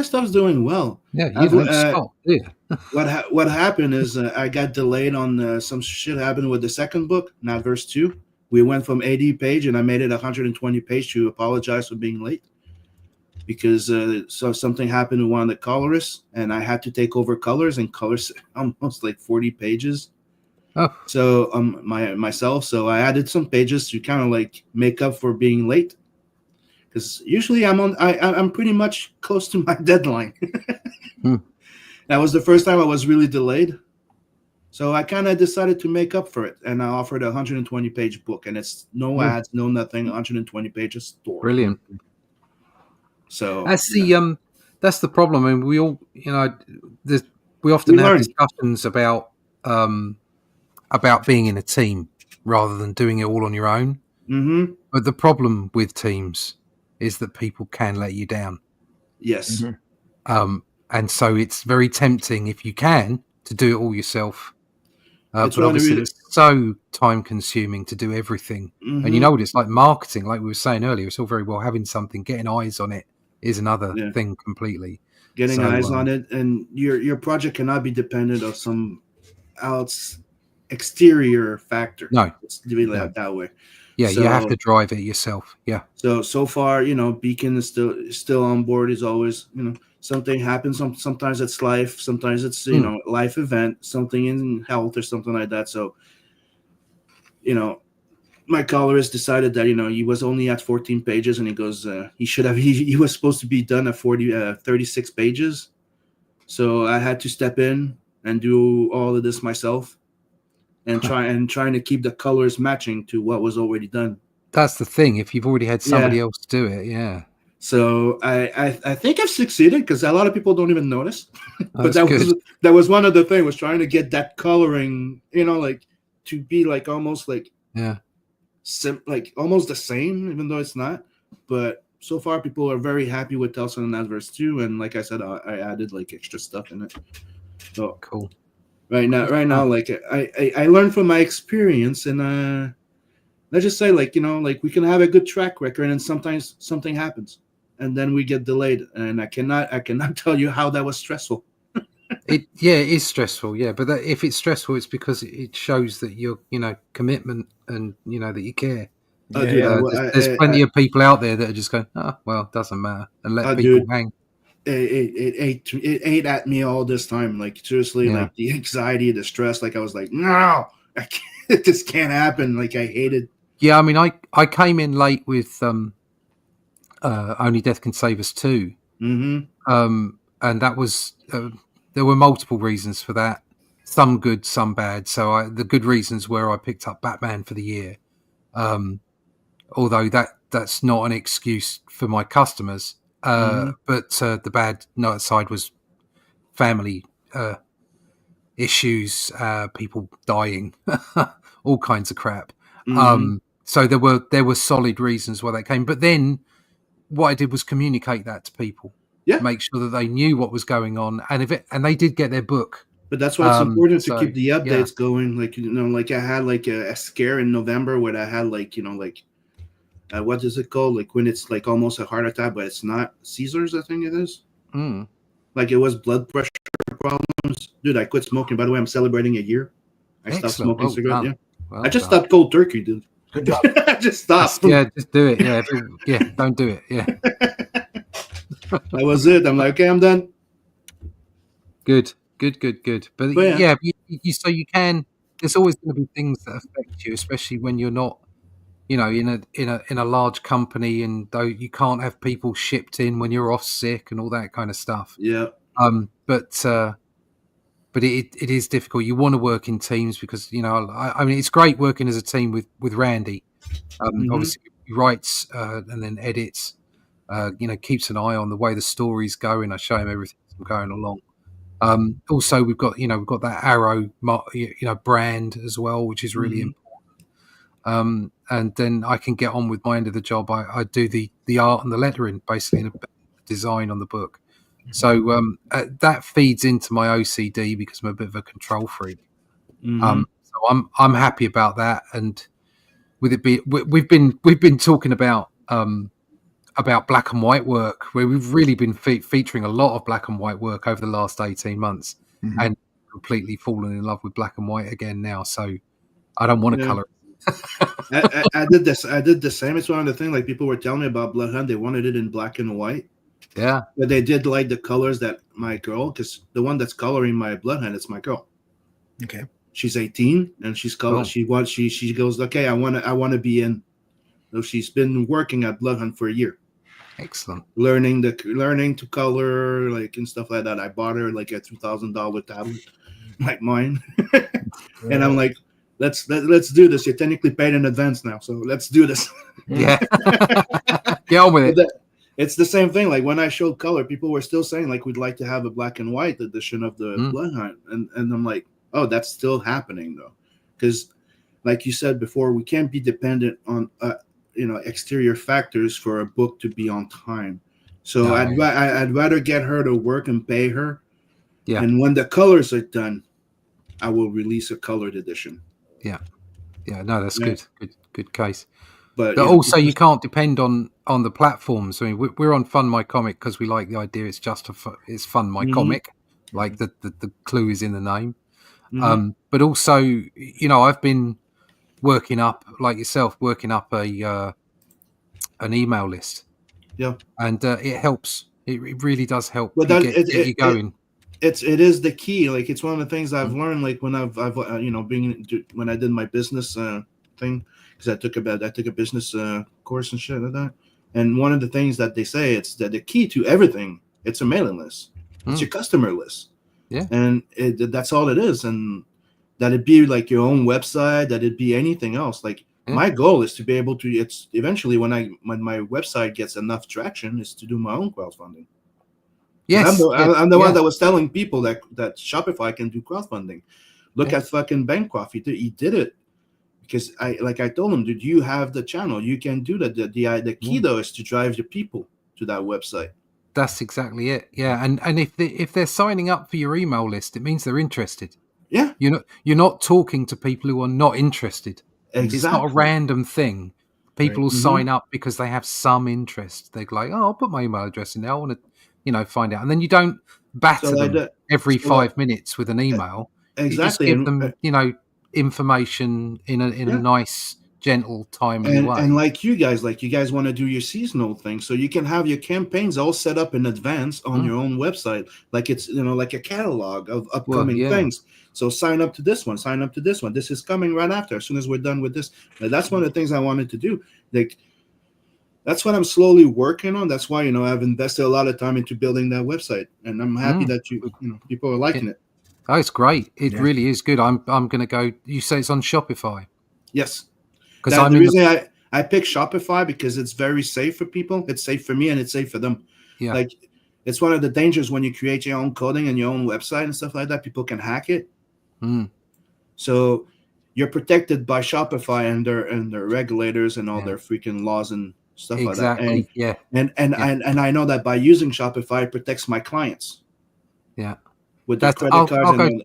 stuff's doing well. Yeah, you don't stop. Yeah. What happened is I got delayed on some shit happened with the second book, Not Verse 2. We went from 80 page and I made it 120 page to apologize for being late, because so something happened with one of the colorists and I had to take over colors, and colors almost 40 pages. Oh. So myself, so I added some pages to kind of make up for being late, because usually I'm pretty much close to my deadline. That was the first time I was really delayed, so I kind of decided to make up for it, and I offered a 120 page book, and it's no ads, no nothing, 120 pages story. Brilliant. So that's the problem. I mean, we all we often have discussions about being in a team rather than doing it all on your own. Mm-hmm. But the problem with teams is that people can let you down. Yes. Mm-hmm. And so it's very tempting, if you can, to do it all yourself. But obviously it's so time consuming to do everything. Mm-hmm. And it's like marketing, like we were saying earlier. It's all very well having something, getting eyes on it is another thing completely. Getting eyes on it, and your project cannot be dependent on some exterior factor. No, it's to be that way. Yeah, you have So- to drive it yourself. Yeah. So far, Beacon is still on board. Is always, something happens. Sometimes it's life. Sometimes it's life event, something in health or something like that. So, my colorist decided that he was only at 14 pages, and he goes, he was supposed to be done at 36 pages. So I had to step in and do all of this myself, and trying to keep the colors matching to what was already done. That's the thing. If you've already had somebody else do it, yeah. So I think I've succeeded, because a lot of people don't even notice. But That's that was one of the things, was trying to get that coloring, like to be like almost like yeah. like almost the same, even though it's not. But so far, people are very happy with Telson and Adverse 2, and like I said, I added like extra stuff in it. So Cool. right now, like I learned from my experience, and let's just say, like like we can have a good track record, and sometimes something happens, and then we get delayed, and I cannot tell you how that was stressful. It is stressful, yeah. But if it's stressful, it's because it shows that you're, commitment, and that you care. Oh, dude, There's plenty of people out there that are just going, oh, well, it doesn't matter, and let people hang. It ate at me all this time. Like, seriously, like the anxiety, the stress. Like, I was like, no, this can't happen. Like, I hated. Yeah, I mean, I came in late with Only Death Can Save Us 2. Mm-hmm. And that was there were multiple reasons for that, some good, some bad. So the good reasons were I picked up Batman for the year, although that's not an excuse for my customers. But the bad side was family issues, people dying, all kinds of crap. So there were solid reasons why that came. But then what I did was communicate that to people. Yeah. Make sure that they knew what was going on, and they did get their book. But that's why it's important to keep the updates going. Like, like I had like a scare in November where I had like, what is it called? Like when it's like almost a heart attack, but it's not Caesar's, I think it is. Like it was blood pressure problems. Dude, I quit smoking. By the way, I'm celebrating a year. I stopped smoking cigarettes. Yeah. Well, I just stopped cold turkey, dude. Good job. I just stopped. Yeah, just do it. Yeah, don't do it. Yeah. That was it. I'm like, okay, I'm done. Good. But yeah, so you can. There's always going to be things that affect you, especially when you're not, in a large company, and though you can't have people shipped in when you're off sick and all that kind of stuff. Yeah. But it is difficult. You want to work in teams because I mean it's great working as a team with Randy. Obviously he writes and then edits. Keeps an eye on the way the story's going. I show him everything going along. Also, we've got that Arrow, brand as well, which is really important. And then I can get on with my end of the job. I do the art and the lettering, basically, and the design on the book. So that feeds into my OCD because I'm a bit of a control freak. So I'm happy about that. And with it be, we've been talking about black and white work, where we've really been featuring a lot of black and white work over the last 18 months, and completely fallen in love with black and white again now. So I don't want to color. I did this. I did the same. It's one of the things, like people were telling me about Bloodhound. They wanted it in black and white. Yeah, but they did like the colors that my girl, because the one that's coloring my Bloodhound, it's my girl. Okay, she's 18 and she's color. Oh. She goes, okay, I want to be in. So she's been working at Bloodhound for a year. Excellent. Learning to color, like, and stuff like that. I bought her like a $2,000 tablet, like mine, and I'm like, let's do this. You're technically paid in advance now, so let's do this. Yeah, get on with it. It's the same thing. Like when I showed color, people were still saying like we'd like to have a black and white edition of the Bloodhound, and I'm like, oh, that's still happening though, because like you said before, we can't be dependent on exterior factors for a book to be on time. So I'd rather get her to work and pay her. Yeah. And when the colors are done, I will release a colored edition. Yeah. Yeah. No, that's good. Good case. But also, you can't depend on the platforms. I mean, we're on Fund My Comic because we like the idea. It's just it's Fund My Comic, like the clue is in the name. But also, I've been working up like yourself, working up a an email list. Yeah. And it helps. It really does help. But You that get you going. It is the key. Like it's one of the things I've Mm. learned. Like when I've when I did my business thing, because I took a business course and shit like that. And one of the things that they say, it's that the key to everything, it's a mailing list. It's your customer list. Yeah. And that's all it is. And that it be like your own website, that it be anything else. Like my goal is to be able to. It's eventually when my website gets enough traction, is to do my own crowdfunding. Yes, I'm the one that was telling people that Shopify can do crowdfunding. Look at fucking Bancroft. He did it because I told him, dude, you have the channel. You can do that. The key though is to drive the people to that website. That's exactly it. Yeah, and if they're signing up for your email list, it means they're interested. Yeah, you're not talking to people who are not interested. exactly. It's not a random thing. People will Right. sign up because they have some interest. They're like, oh, I'll put my email address in there. I want to, find out. And then you don't batter them every 5 minutes with an email. Exactly. You just give them, information in a nice, gentle, timely way. And like you guys want to do your seasonal thing, so you can have your campaigns all set up in advance on your own website, like it's like a catalog of upcoming things. So sign up to this one, sign up to this one. This is coming right after. As soon as we're done with this, that's one of the things I wanted to do. Like that's what I'm slowly working on. That's why I've invested a lot of time into building that website, and I'm happy that people are liking it. Oh, it's great. It really is good. I'm going to go. You say it's on Shopify? Yes. Because the reason I picked Shopify because it's very safe for people. It's safe for me and it's safe for them. Yeah. Like it's one of the dangers when you create your own coding and your own website and stuff like that. People can hack it. So you're protected by Shopify and their regulators and all their freaking laws and stuff like that. And I know that by using Shopify, it protects my clients. Yeah. With the credit cards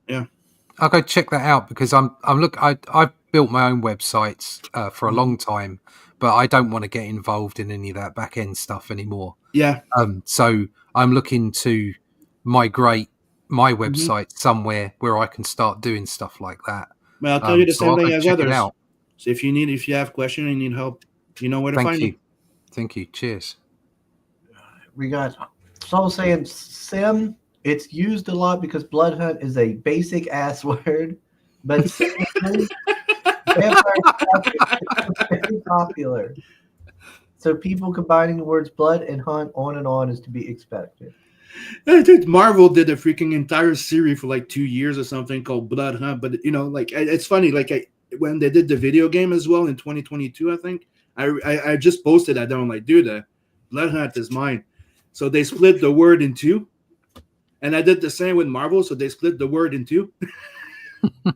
I'll go check that out because I've built my own websites for a long time, but I don't want to get involved in any of that back end stuff anymore. Yeah. So I'm looking to migrate my website somewhere where I can start doing stuff like that. Well, I'll tell you the same thing as others. So if you have questions and you need help, you know where to find me. Thank you. Cheers. We got Soul saying sim. It's used a lot because blood hunt is a basic ass word, but vampire stuff is very popular. So people combining the words blood and hunt on and on is to be expected. I think Marvel did a freaking entire series for like 2 years or something called Blood Hunt, but it's funny. Like when they did the video game as well in 2022, I think I just posted that. I'm like, dude, Blood Hunt is mine. So they split the word in two. And I did the same with Marvel, so they split the word in two.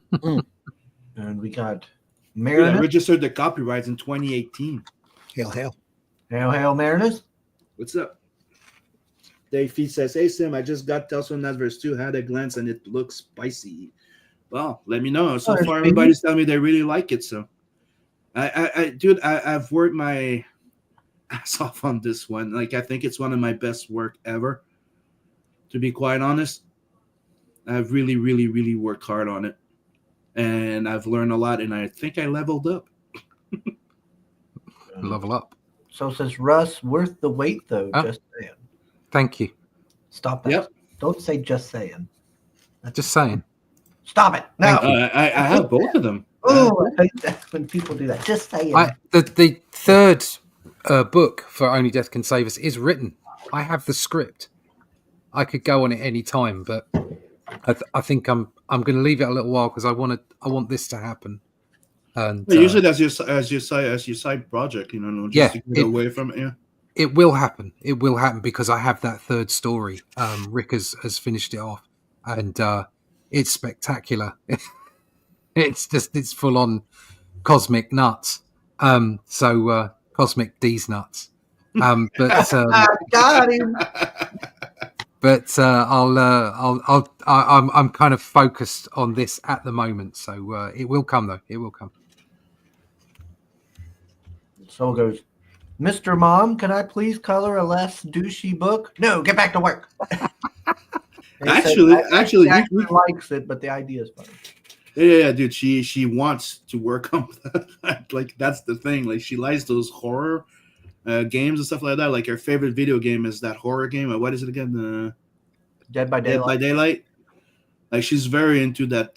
And we got Marinus. Registered the copyrights in 2018. Hail. Hail, Marinus. What's up? Dave Feet says, hey, Sim, I just got Tales from Verse 2, had a glance, and it looks spicy. Well, let me know. So far, everybody's telling me they really like it. So, I've worked my ass off on this one. Like, I think it's one of my best work ever. To be quite honest, I've really, really, really worked hard on it. And I've learned a lot, and I think I leveled up. Level up. So says Russ, worth the wait, though, just saying. Thank you. Stop that. Yep. Don't say just saying. Just saying. Stop it. No. I have both of them. Oh, I hate that when people do that. Just saying. The third book for Only Death Can Save Us is written. I have the script. I could go on it any time, but I think I'm going to leave it a little while because I want this to happen. And use it as your side project, just to get away from it. Yeah. It will happen. It will happen because I have that third story. Rick has finished it off, and it's spectacular. It's full on cosmic nuts. So cosmic D's nuts. But got him. But I'm kind of focused on this at the moment, so it will come though. It will come. Soul goes, Mr. Mom, can I please color a less douchey book? No, get back to work. Actually, he likes it, but the idea is funny. Yeah, dude. She wants to work on that. Like that's the thing. Like she likes those horror games and stuff like that. Like her favorite video game is that horror game. What is it again? Dead by Dead by Daylight. Daylight. Like she's very into that,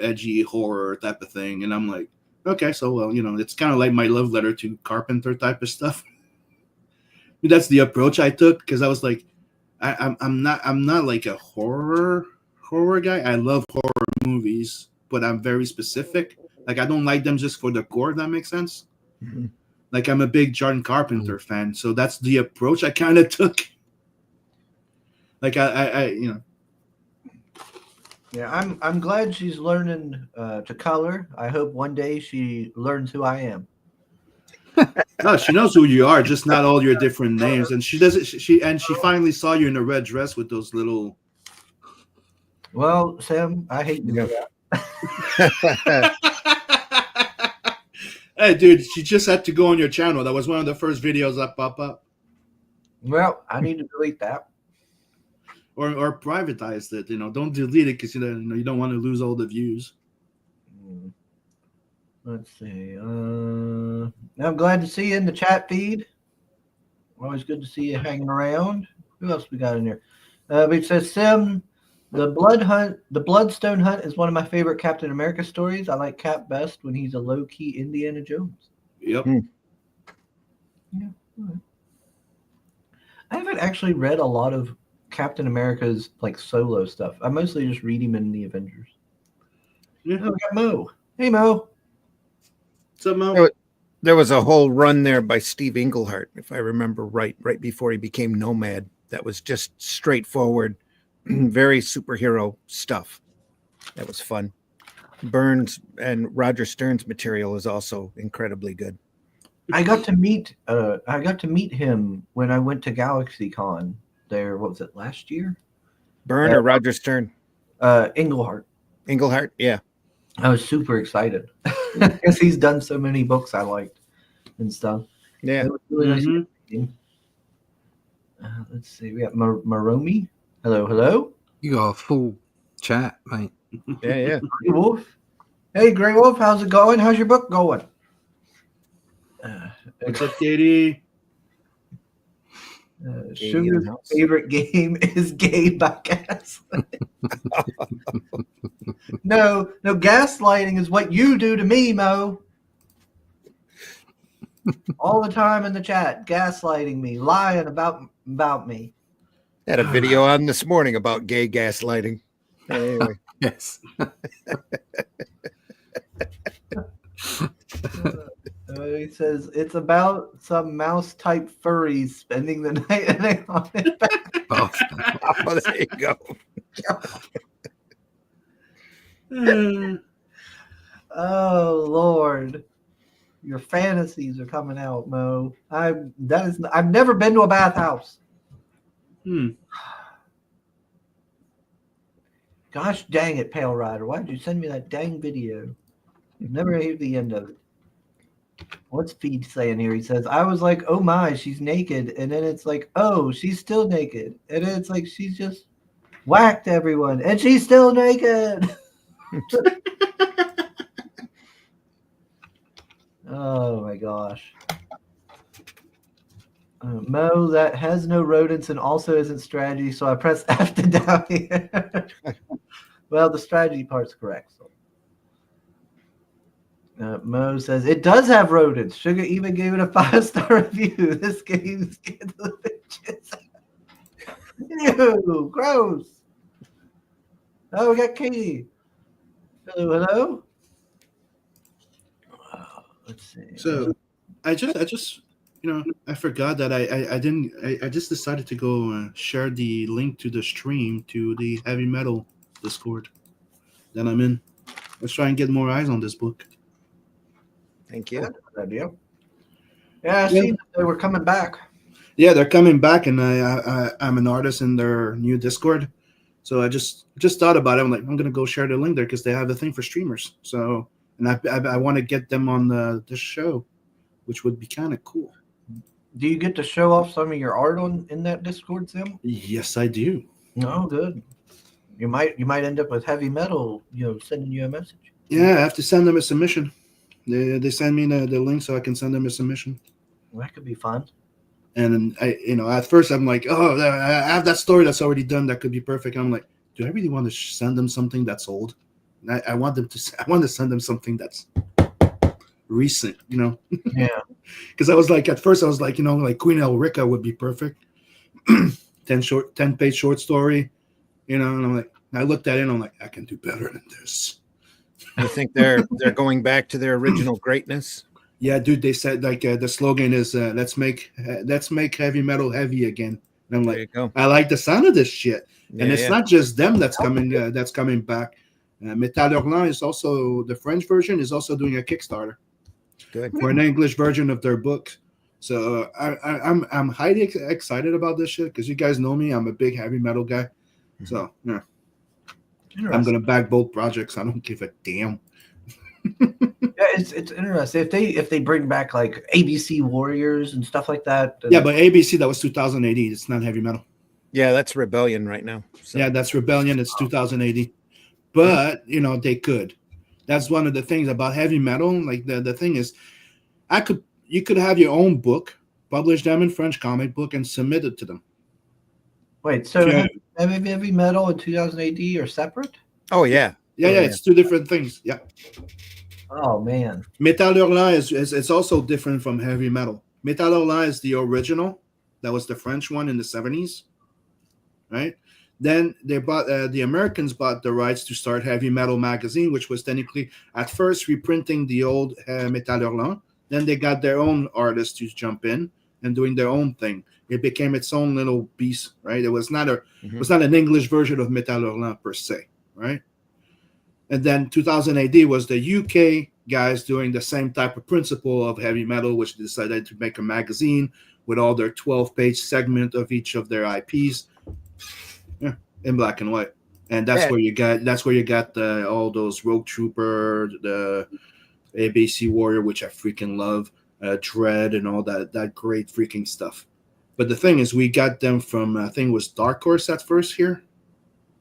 edgy horror type of thing, and I'm like, okay, so well, it's kind of like my love letter to Carpenter type of stuff. That's the approach I took because I was like, I'm not like a horror guy. I love horror movies, but I'm very specific. Like I don't like them just for the gore. If that makes sense. Mhm. Like I'm a big John Carpenter fan, so that's the approach I kind of took. Like I. Yeah, I'm glad she's learning to color. I hope one day she learns who I am. No, she knows who you are, just not all your different names. And she does it. She finally saw you in a red dress with those little. Well, Sam, I hate to do that. Hey, dude, she just had to go on your channel. That was one of the first videos that pop up. Well, I need to delete that. Or privatized it. Don't delete it because you don't want to lose all the views. Let's see. I'm glad to see you in the chat feed. Always good to see you hanging around. Who else we got in there? It says Sim, the Bloodstone Hunt is one of my favorite Captain America stories. I like Cap best when he's a low-key Indiana Jones. Yep. Yeah. I haven't actually read a lot of Captain America's like solo stuff. I mostly just read him in the Avengers. Yeah. Oh, we got Mo. Hey, Mo. What's up, Mo? There was a whole run there by Steve Englehart, if I remember right before he became Nomad. That was just straightforward, very superhero stuff. That was fun. Burns and Roger Stern's material is also incredibly good. I got to meet him when I went to GalaxyCon there. What was it, last year? Byrne or Roger Stern? Englehart. Englehart, yeah. I was super excited because he's done so many books I liked and stuff. Yeah. It was really nice meeting. Let's see. We got Maromi. Hello. You got a full chat, mate. Yeah. Grey Wolf. Hey, Grey Wolf. How's it going? How's your book going? What's up, Katie? Sugar's favorite game is Gay by Gaslight. No, gaslighting is what you do to me, Mo. All the time in the chat, gaslighting me, lying about me. Had a video on this morning about gay gaslighting. Anyway. Yes. He says it's about some mouse-type furries spending the night in a haunted bathroom. Oh, there you go. Oh Lord, your fantasies are coming out, Mo. I've never been to a bathhouse. Gosh dang it, Pale Rider! Why did you send me that dang video? Never hear the end of it. What's Feed saying here? He says, I was like, oh my, she's naked. And then it's like, oh, she's still naked. And then it's like, she's just whacked everyone. And she's still naked. Oh my gosh. Mo, that has no rodents and also isn't strategy. So I press F to down here. Well, the strategy part's correct. So. Mo says, it does have rodents. Sugar even gave it a 5-star review. This game's scared the bitches. Ew, gross. Oh, we got Katie. Hello. Let's see. So I just I forgot that I just decided to go share the link to the stream to the heavy metal Discord that I'm in. Let's try and get more eyes on this book. Thank you. Yeah, I seen they were coming back. Yeah, they're coming back, and I'm an artist in their new Discord. So I just thought about it. I'm like, I'm gonna go share the link there because they have a thing for streamers. So, and I want to get them on the show, which would be kind of cool. Do you get to show off some of your art in that Discord, Sim? Yes, I do. Oh, good. You might end up with heavy metal, sending you a message. Yeah, I have to send them a submission. They send me the link so I can send them a submission. Well, that could be fun. And at first I'm like, oh, I have that story that's already done that could be perfect. And I'm like, do I really want to send them something that's old? And I want to send them something that's recent, Yeah. Because I was like, at first I was like, like Queen Elrica would be perfect. 10-page short story, and I'm like, I looked at it and I'm like, I can do better than this. You think they're going back to their original greatness? Yeah, dude. They said like the slogan is let's make heavy metal heavy again. And I'm There you like, go. I like the sound of this shit. Yeah, And it's not just them that's coming back. Metal Hurlant is also the French version is also doing a Kickstarter good. for an English version of their book. So I'm highly excited about this shit because you guys know me. I'm a big heavy metal guy. So yeah, I'm gonna back both projects. I don't give a damn. Yeah, it's interesting if they bring back like ABC Warriors and stuff like that. Yeah, but ABC that was 2080. It's not heavy metal. Yeah, that's Rebellion right now. So. Yeah, that's Rebellion. It's 2080. But they could. That's one of the things about heavy metal. Like the thing is, you could have your own book, publish them in French comic book, and submit it to them. Wait, so heavy metal and 2000 AD are separate? Oh yeah. Yeah, it's two different things. Yeah. Oh man. Metal Hurlant is also different from heavy metal. Metal Hurlant is the original. That was the French one in the 70s. Right? Then they bought the Americans bought the rights to start Heavy Metal magazine, which was technically at first reprinting the old Metal Hurlant. Then they got their own artists to jump in and doing their own thing. It became its own little beast, right? It was not an English version of Metal Hurlant per se, right? And then 2000 AD was the UK guys doing the same type of principle of heavy metal, which decided to make a magazine with all their 12-page segment of each of their IPs, in black and white. And that's where you got all those Rogue Trooper, the ABC Warrior, which I freaking love, Dread, and all that great freaking stuff. But the thing is, we got them from I think it was Dark Horse at first here.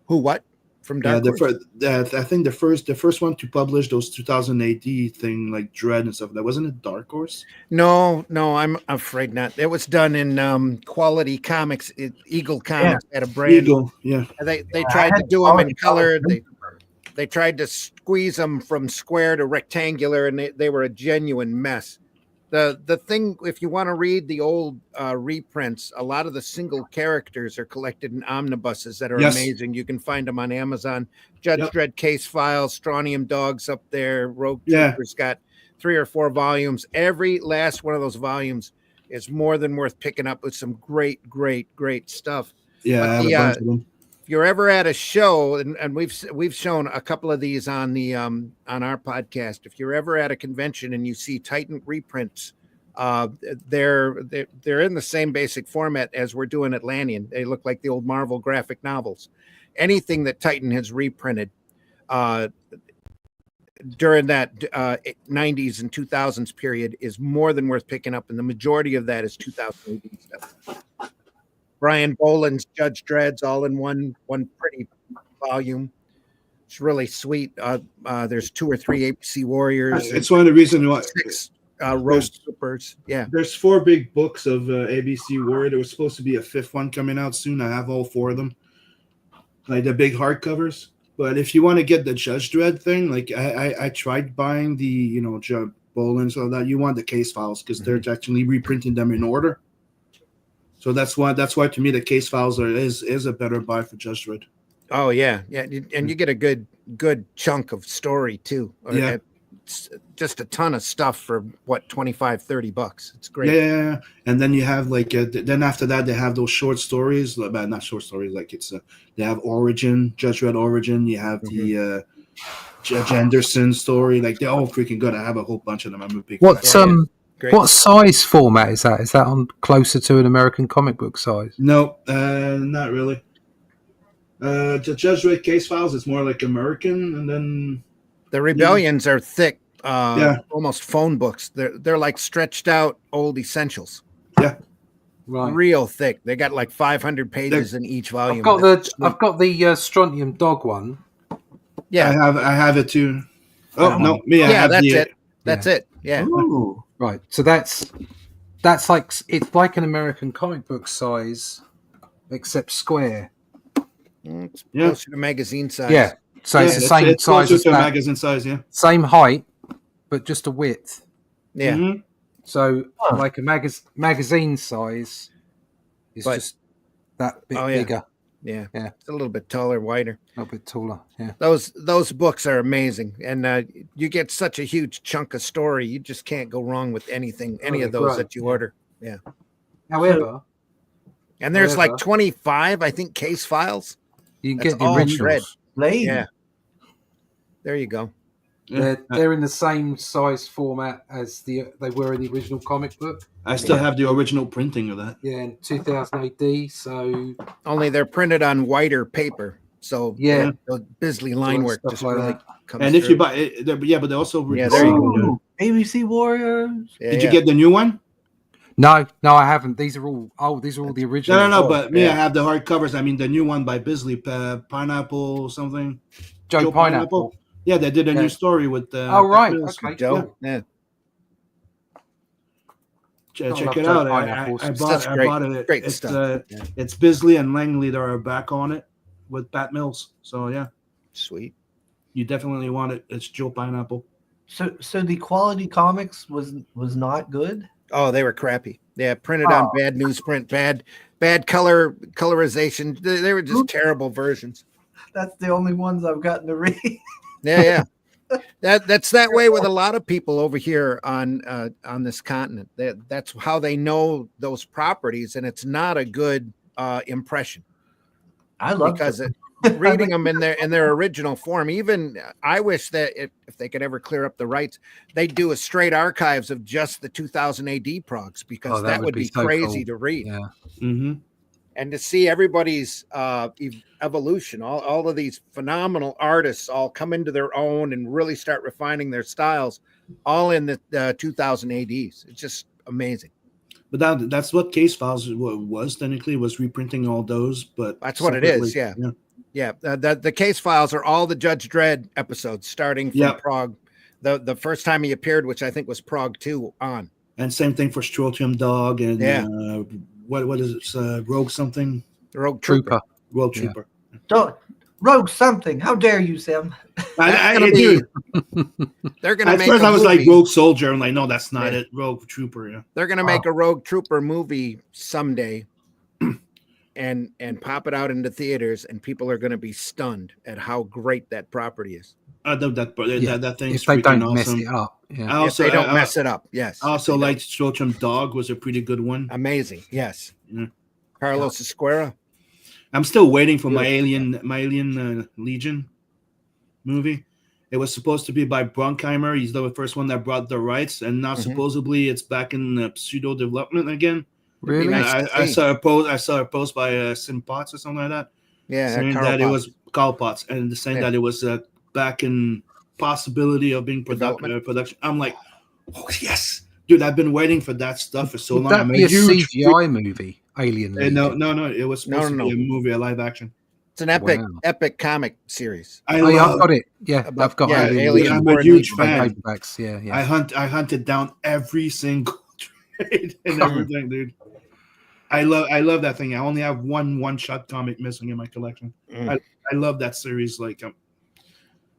Who? What? From Dark Horse? I think the first one to publish those 2000 AD thing like Dread and stuff. That wasn't it Dark Horse? No, I'm afraid not. It was done in Quality Comics. Eagle Comics had a brand. Eagle, yeah. They tried to do them in color. They tried to squeeze them from square to rectangular, and they were a genuine mess. The thing, if you want to read the old reprints, a lot of the single characters are collected in omnibuses that are amazing. You can find them on Amazon. Judge Dredd Case Files, Strontium Dogs up there. Rogue Troopers got 3 or 4 volumes. Every last one of those volumes is more than worth picking up with some great stuff. Yeah, I have a bunch of them. If you're ever at a show, and we've shown a couple of these on the on our podcast. If you're ever at a convention and you see Titan reprints, they're in the same basic format as we're doing Atlantean. They look like the old Marvel graphic novels. Anything that Titan has reprinted during that 90s and 2000s period is more than worth picking up, and the majority of that is 2000 stuff. Brian Boland's Judge Dredd's all in one pretty volume. It's really sweet. There's 2 or 3 ABC Warriors. It's one of the reasons why 6 Rogue Troopers. Yeah. There's 4 big books of ABC Warrior. There was supposed to be a 5th one coming out soon. I have all 4 of them, like the big hardcovers. But if you want to get the Judge Dredd thing, like I tried buying the Judge Boland, so that you want the case files because they're actually reprinting them in order. So that's why to me the case files is a better buy for Judge Dredd. Oh yeah, and you get a good chunk of story too. Yeah, it's just a ton of stuff for what $25-$30. It's great. Yeah, and then you have like then after that they have those short stories, but not short stories. Like they have Origin, Judge Dredd Origin. You have the Judge Anderson story. Like they're all freaking good. I have a whole bunch of them. I'm a big fan. What size format is that? Is that on closer to an American comic book size? No, not really. The Judge Dredd case files, it's more like American, and then the Rebellions are thick, almost phone books. They're like stretched out old essentials. Yeah, Right. real thick. They got like 500 pages in each volume. I've got the Strontium Dog one. Yeah, I have it too. Oh That no, one. me, I yeah, have that's the. it. That's it. Yeah. Ooh. Right. So that's like it's like an American comic book size, except square. It's Yeah. closer to magazine size. Yeah. So it's the same it's size closer as to a that, magazine size. Yeah. same height, but just a width. Yeah. Mhm. So Huh. like a magazine size is But- just that bit Oh, yeah. bigger, Yeah. Yeah. It's a little bit taller, wider. a little bit taller. Yeah. Those books are amazing, and you get such a huge chunk of story. You just can't go wrong with anything, any of those Right, that you yeah. order. However, And there's like However- 25, I think, case files. you can That's get the all originals. shred. Lady. Yeah. There you go. Yeah. They're in the same size format as they were in the original comic book. I still have the original printing of that. Yeah, in 2000 AD. So Only they're printed on whiter paper, so Yeah. the Bisley line work stuff just like really that. comes. And if you through. buy it, but they also. Yeah, there you go. Ooh, ABC Warriors. Yeah, Did yeah. you get the new one? no, I haven't. These are all the original. No. But me, yeah. I have the hardcovers. I mean, the new one by Bisley, Pineapple something. Joe Pineapple. Yeah, they did a Yeah. new story with. Oh right, Mills. okay. Joe? Cool. Yeah. I Check love it Joe out. Pineapples. I That's bought great- it. great It's stuff. Yeah. it's Bisley and Langley that are back on it with Pat Mills. So yeah, Sweet. you definitely want it. It's Joe Pineapple. So the quality comics was not good. Oh, they were crappy. Yeah, printed on bad newsprint, bad colorization. They were just terrible versions. That's the only ones I've gotten to read. Yeah. That's that way with a lot of people over here on this continent. That's how they know those properties, and it's not a good impression I love because it. reading them in their original form. Even I wish that if they could ever clear up the rights, they'd do a straight archives of just the 2000 AD progs, because Oh, that would be so crazy cool. to read. Yeah. Mm-hmm. And to see everybody's evolution, all of these phenomenal artists all come into their own and really start refining their styles, all in the 2000 ADs. It's just amazing. But that's what Case Files was technically, was reprinting all those. But That's what it is. separately. Yeah. The case files are all the Judge Dredd episodes starting from Yep. Prague. The first time he appeared, which I think was Prague 2 on. And same thing for Strontium Dog and Yeah. What is it? Rogue something? The Rogue Trooper. Rogue Yeah. Trooper. Don't rogue something. How dare you, Sam? That's gonna Dude, They're gonna at make first a I was like movie. Rogue Soldier. I'm like, no, that's not Yeah. it. Rogue Trooper. Yeah. They're gonna make a Rogue Trooper movie someday, and pop it out into theaters, and people are gonna be stunned at how great that property is. I love that. Yeah. That thing is If they freaking don't mess awesome. it up. Yeah. I also, if they don't I- mess it up, yes. I If also they like Strontium Dog was a pretty good one. don't. Amazing, yes. Yeah. Carlos Esquera. I'm still waiting for my Alien Legion movie. It was supposed to be by Bronkheimer. He's the first one that brought the rights, and now Mhm. supposedly it's back in pseudo development again. Really? nice And to I see. saw a post. I saw a post by Sim Potts or something like that, Yeah, saying Carl that it Potts. was Carl Potts, and saying Yeah. that it was back in possibility of being Development. production. I'm like, oh yes, dude! I've been waiting for that stuff for so Would long. that I'm be a huge CGI movie? Alien. No, Legion? it was supposed No. to be a movie, a live action. It's an epic, Wow. epic comic series. I Oh yeah, love. I've got it. Yeah, About- I've got yeah, Alien. Alien Legion. I'm a Foreign huge Legion. fan. Paperbacks. Yeah, yeah. I hunted down every single trade and everything, dude. I love that thing. I only have one shot comic missing in my collection. Mm. I love that series. Like,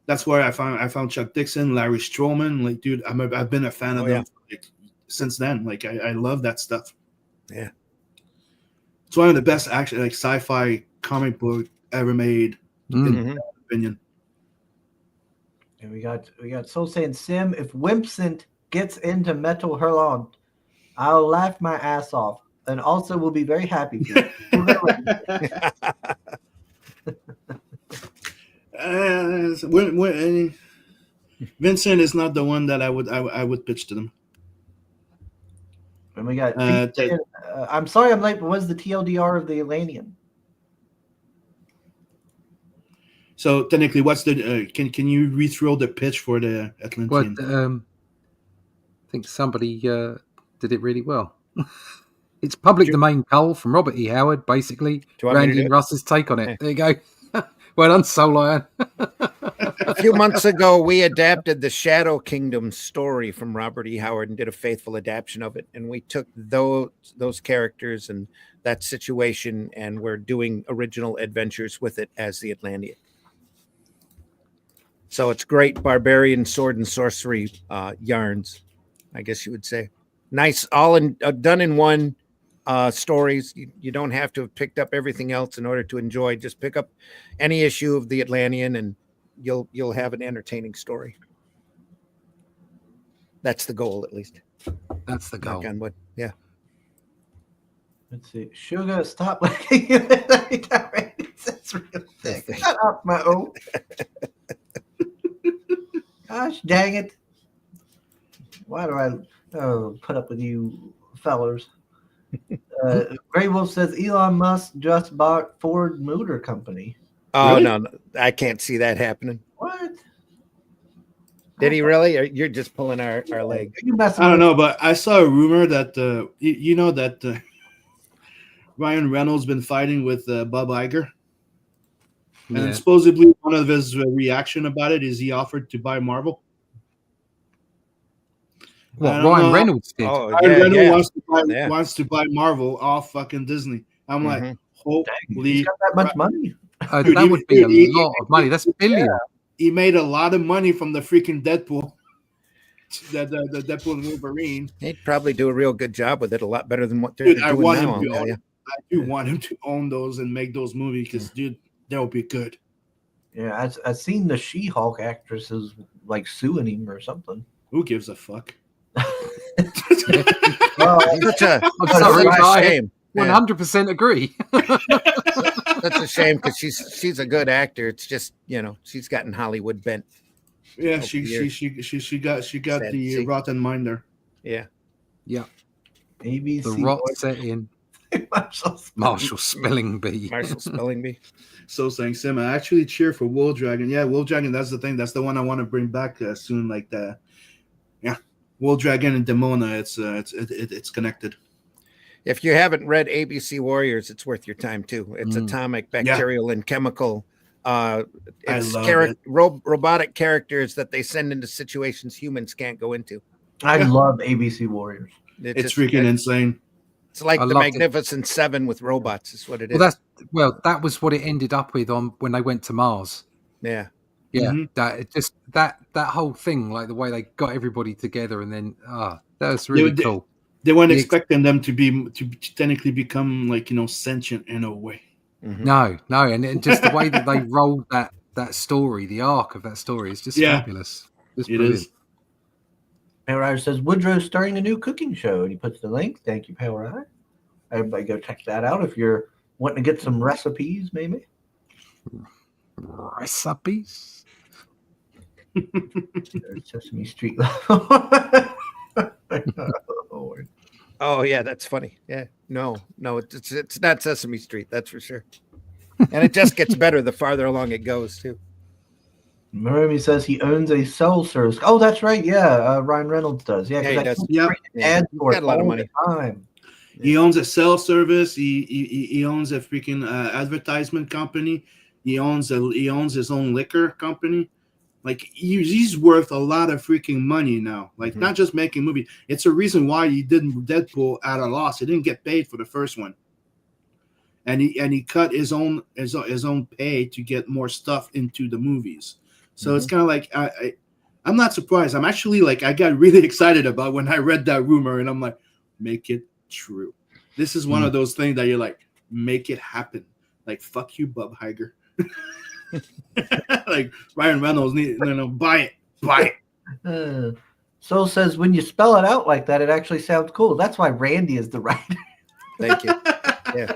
that's where I found Chuck Dixon, Larry Stroman. Like, dude, I've been a fan of Oh, them like, since then. Like, I love that stuff. Yeah. It's one of the best action, like, sci-fi comic book ever made, Mm. in Mhm. my opinion. And we got Soul saying, Sim, if Wimpsent gets into Metal Hurlant, I'll laugh my ass off, and also will be very happy. For you. Vincent is not the one that I would pitch to them. And we got. Ted- I'm sorry I'm late, but what's the TLDR of the Atlantean? So technically, what's the can you rethrow the pitch for the Atlantean? Well, I think somebody did it really well. It's public domain Cole from Robert E. Howard, basically. Do you want me to Randy do and it? Russ's take on it. Yeah. There you go. Well done, Soul Lion. A few months ago, we adapted the Shadow Kingdom story from Robert E. Howard and did a faithful adaptation of it. And we took those characters and that situation, and we're doing original adventures with it as the Atlantean. So it's great barbarian sword and sorcery yarns, I guess you would say. Nice, all in done in one stories. You don't have to have picked up everything else in order to enjoy. Just pick up any issue of the Atlantean, and you'll have an entertaining story. That's the goal, at least. That's the goal. Knock on wood. Yeah. Let's see. Sugar, stop looking at that. That's real thick. Shut up, my old. Gosh dang it. Why do I put up with you fellers? Gray Wolf says Elon Musk just bought Ford Motor Company. Oh, Really? no, I can't see that happening. What? Did he really? Or you're just pulling our leg? Are you messing I don't with- know, but I saw a rumor that you know that Ryan Reynolds been fighting with Bob Iger, and Yeah. supposedly one of his reaction about it is he offered to buy Marvel. I What don't Ryan know. Reynolds did. Oh, Ryan Reynolds Yeah. wants to buy Marvel off fucking Disney. I'm like, Mhm. holy! He's got that much money. Dude, That would be a lot of money. That's billion. He made a lot of money from the freaking Deadpool, the Deadpool and Wolverine. He'd probably do a real good job with it, a lot better than what they're Dude, I doing want now. him I'll to tell own. you. I do want him to own those and make those movies because, dude, they'll be good. Yeah, I've seen the She-Hulk actresses like suing him or something. Who gives a fuck? Well, Such a, I'm sorry, such a I shame. Yeah, 100% agree. that's a shame because she's a good actor. It's just she's gotten Hollywood bent. Yeah, Over she got Sad the to see. rotten mind there. Yeah. Yeah, ABC. the rot set in. Marshall Spellingby. Marshall Spellingby. So saying, Sim, I actually cheer for Wool Dragon. Yeah, Wool Dragon. That's the thing. That's the one I want to bring back soon. Like the, yeah, Wool Dragon and Demona. It's connected. If you haven't read ABC Warriors, it's worth your time too. It's atomic, bacterial, and chemical. It's love it. robotic characters that they send into situations humans can't go into. I love ABC Warriors. It's freaking insane. It's like I the loved it. Well, Seven with robots. Is what it is. That was what it ended up with on when they went to Mars. Yeah. Yeah, Mhm. that whole thing, like the way they got everybody together, and then that was really cool. They weren't The- expecting them to technically become like sentient in a way. Mhm. No, and just the way that they rolled that story, the arc of that story is just fabulous. It's It brilliant. is. Pale Rider says Woodrow's starting a new cooking show, and he puts the link. Thank you, Pale Rider. Everybody go check that out if you're wanting to get some recipes, maybe. Recipes. Sesame Street. Lord. Oh yeah, that's funny. Yeah. No, it's not Sesame Street. That's for sure. And it just gets better the farther along it goes too. Marumi says he owns a cell service. Oh, that's right. Yeah, Ryan Reynolds does. Yeah, Yeah, he because does. Yeah. ads He's for got it a lot of all money. the time. He owns a cell service. He owns a freaking advertisement company. He owns his own liquor company. Like he's worth a lot of freaking money now. Like not just making movies. It's a reason why he did Deadpool at a loss. He didn't get paid for the first one, and he cut his own pay to get more stuff into the movies. So it's kind of like I'm not surprised. I'm actually like I got really excited about when I read that rumor, and I'm like, make it true. This is one of those things that you're like, make it happen. Like fuck you, Bob Iger. Like Ryan Reynolds buy it. Soul says when you spell it out like that, it actually sounds cool. That's why Randy is the writer. Thank you. Yeah.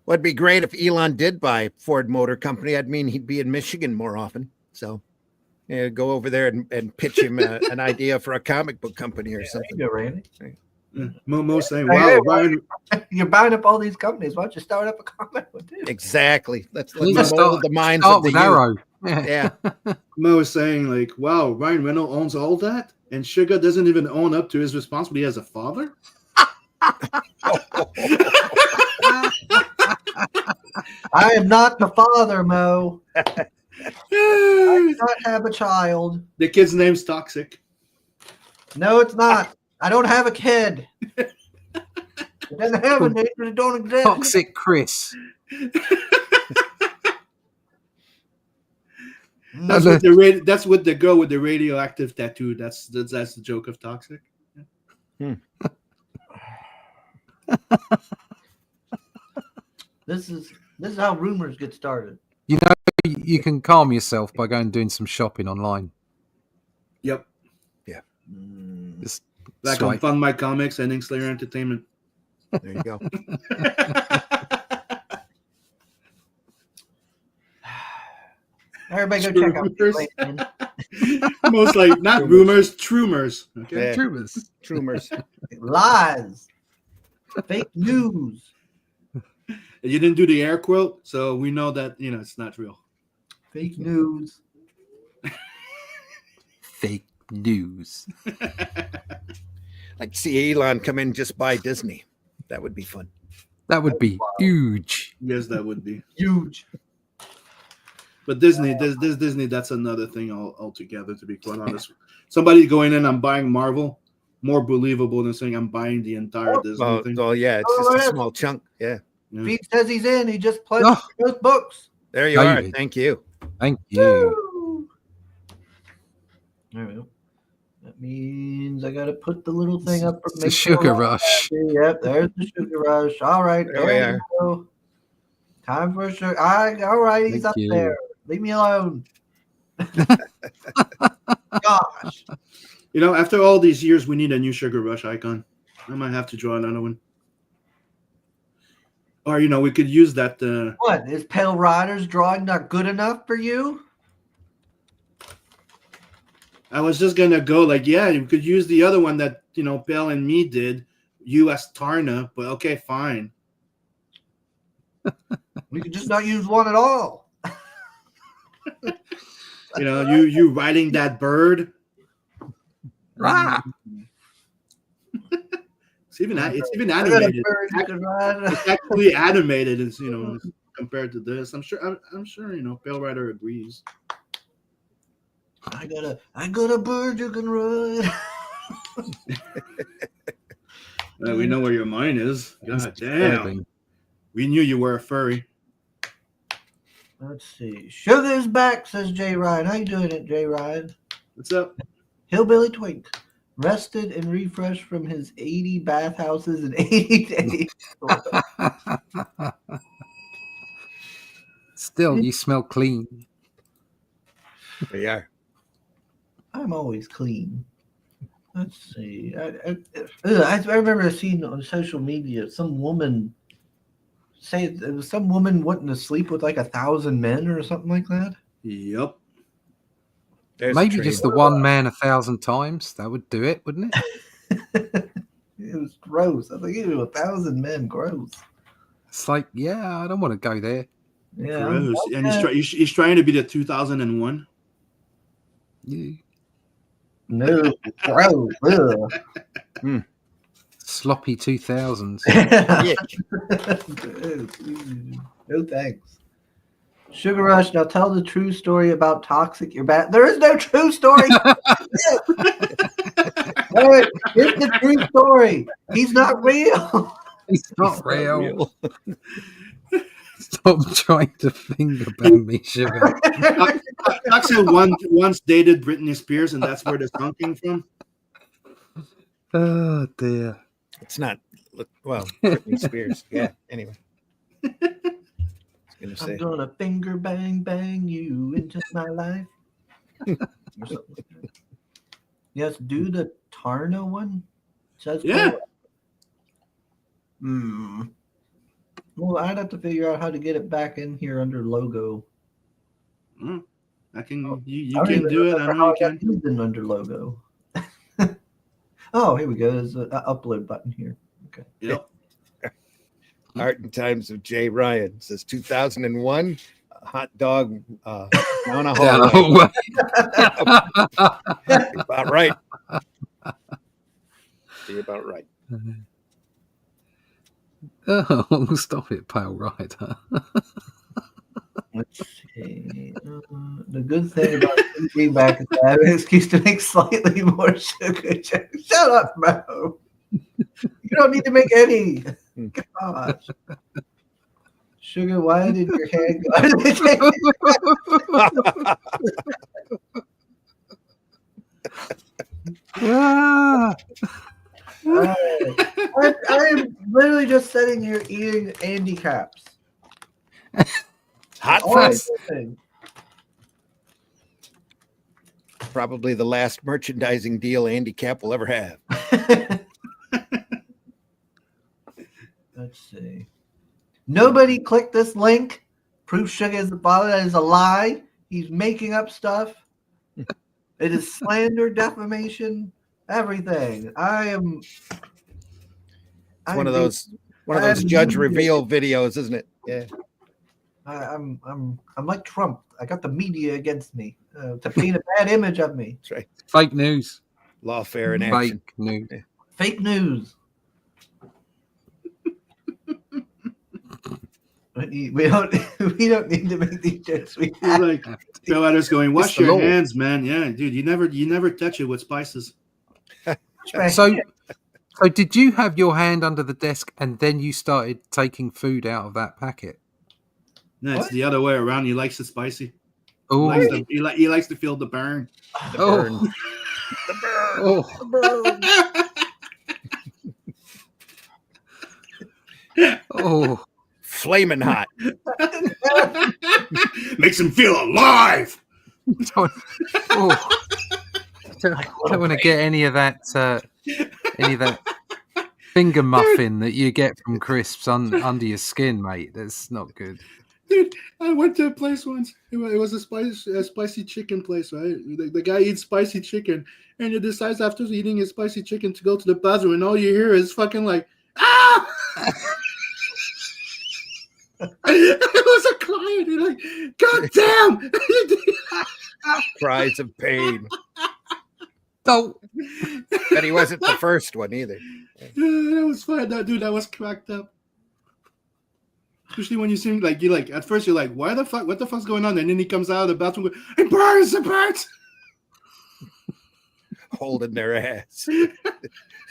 Would be great if Elon did buy Ford Motor Company. I'd mean he'd be in Michigan more often. So go over there and pitch him an idea for a comic book company or something. There you go, Randy. Mo saying, Hey, "Wow, Ryan." You're buying up all these companies. Why don't you start up a comic one too? Exactly. Let's You mold start, the minds start of the with youth. Arrow. Yeah. Mo is saying, like, "Wow, Ryan Reynolds owns all that, and Sugar doesn't even own up to his responsibility as a father." I am not the father, Mo. I do not have a child. The kid's name's Toxic. No, it's not. I don't have a kid. It doesn't have a name and it don't exist. Toxic Chris. That's what the that's what the girl with the radioactive tattoo. That's the joke of Toxic. This is how rumors get started. You know, you can calm yourself by going and doing some shopping online. Yep. Just Like on swipe. Fund My Comics and Inkslayer Entertainment. There you go. Everybody go check out Rumors. Atlantean. Most like not rumors, trumors. Okay. Yeah. Troopers. Troomers. Lies, fake news, You didn't do the air quote, so we know that it's not real. fake news. Fake news. Like see Elon come in and just buy Disney. That would be fun. That would be huge. Yes, that would be. Huge. But Disney, this Disney, that's another thing altogether. To be quite honest, somebody going in, I'm buying Marvel, more believable than saying I'm buying the entire Disney thing. Well, yeah, it's just a small chunk. Yeah. Yeah. Pete says he's in. He just pledged Oh. those books. There you are. David. Thank you. Thank you. Woo! There we go. That means I got to put the little thing up. It's the sugar rush. Yep, there's the sugar rush. All right, There we are. go. Time for a sugar. All right, he's Thank up you. there. Leave me alone. Gosh. After all these years, we need a new Sugar Rush icon. I might have to draw another one. Or we could use that. What is Pale Rider's drawing not good enough for you? I was just gonna go like, yeah, you could use the other one that Bell and me did, U.S. Tarna, but okay, fine. We could just not use one at all. You riding that bird. Rah! It's even I got a animated. bird you can ride. It's actually animated. It's compared to this. I'm sure. Pale Rider agrees. I got a bird you can ride. We know where your mind is. God damn. Disturbing. We knew you were a furry. Let's see. Sugar's back, says Jay Ryan. How you doing it, Jay Ryan? What's up? Hillbilly Twink. Rested and refreshed from his 80 bathhouses in 80 days. Still, you smell clean. There you are. I'm always clean. Let's see. I remember seeing on social media some woman say it was some woman wanting to sleep with like 1,000 men or something like that. Yep. There's Maybe a just trade. the one man 1,000 times. That would do it, wouldn't it? It was gross. I was like, ew, 1,000 men, gross. It's like, yeah, I don't want to go there. Yeah. Gross. And he's trying to be the 2001. Yeah. No, gross. Ugh. Sloppy 2000s. No thanks. Sugar Rush, now tell the true story about Toxic. You're bad. There is no true story. Hey, it's the true story. He's not real. It's not real. Stop trying to finger bang me, Sugar. Toxic once dated Britney Spears, and that's where the song came from. Oh, dear. It's not. Well, Britney Spears. Yeah. Anyway. I'm gonna finger bang you into my life. Or something like that. Yes, do the Tarna one. Says Yeah. Well, I'd have to figure out how to get it back in here under logo. I can. You I don't can even do it. I remember know how you I got can. used in under logo. Oh, here we go. There's an upload button here. Okay. Yep. Art and Times of Jay Ryan says 2001 hot dog down a Down a hallway. hallway. About right. Be about right. Oh, stop it, pale rider. Let's see. The good thing about being back is I have an excuse to make slightly more sugar. Shut up, bro. You don't need to make any. Gosh. Sugar, why did your hand Ah. go? I am literally just sitting here eating Andy Caps. Hot All Fuzz. everything. Probably the last merchandising deal Andy Cap will ever have. Let's see. Nobody click this link. Proof Sugar is the father. That is a lie. He's making up stuff. It is slander, defamation, everything. It's one of those judge reveal videos, isn't it? Yeah. I'm like Trump. I got the media against me to paint a bad image of me. That's right. Fake news. Lawfare in action. Fake news. Fake news. We don't need to make these jokes. We He's have like, Bill Adder's going, wash It's the your law. hands, man. Yeah, dude, you never touch it with spices. So did you have your hand under the desk and then you started taking food out of that packet? No, it's What? the other way around. He likes it spicy. Oh, He likes to feel the burn. The Oh. burn. The burn. oh, The burn. oh. Flaming hot. Makes him feel alive. Oh. Don't want to get any of that finger muffin that you get from crisps under your skin, mate. That's not good. Dude, I went to a place once. It was a spicy chicken place, right? The guy eats spicy chicken, and he decides after eating his spicy chicken to go to the bathroom, and all you hear is fucking like, ah! It was a client. You're like, God damn! Cries of pain. Oh, But he wasn't the first one either. That was fun. That dude, that was cracked up. Especially when you see like at first you're like, why the fuck? What the fuck's going on? And then he comes out of the bathroom, going, it burns, it burns. Holding their ass. A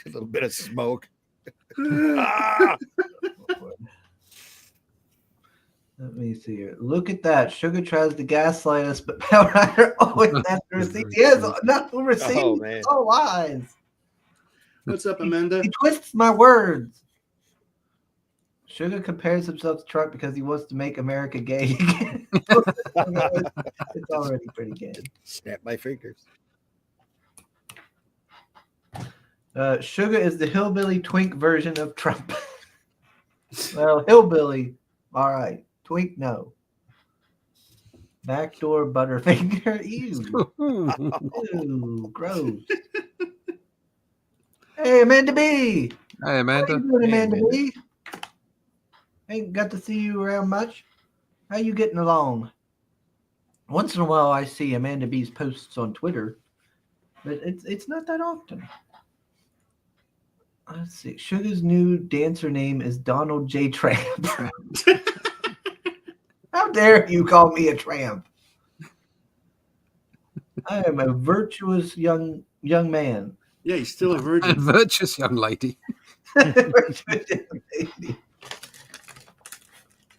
little bit of smoke. Ah! Let me see here. Look at that. Sugar tries to gaslight us, but Power Rider always has the receipts. He has not the receipts. Oh, man. All lies. What's up, Amanda? He twists my words. Sugar compares himself to Trump because he wants to make America gay again. It's already pretty good. Snap my fingers. Sugar is the hillbilly twink version of Trump. Well, hillbilly, all right. Twink, no. Backdoor Butterfinger, ew. Ew, gross. Hey, Amanda B. hey, How Amanda. you doing, Hey, Amanda Amanda. B? Ain't got to see you around much. How you getting along? Once in a while, I see Amanda B's posts on Twitter, but it's not that often. Let's see. Sugar's new dancer name is Donald J. Tramp. How dare you call me a tramp? I am a virtuous young man. Yeah, he's still a And virgin. virtuous young lady. Virtuous young lady.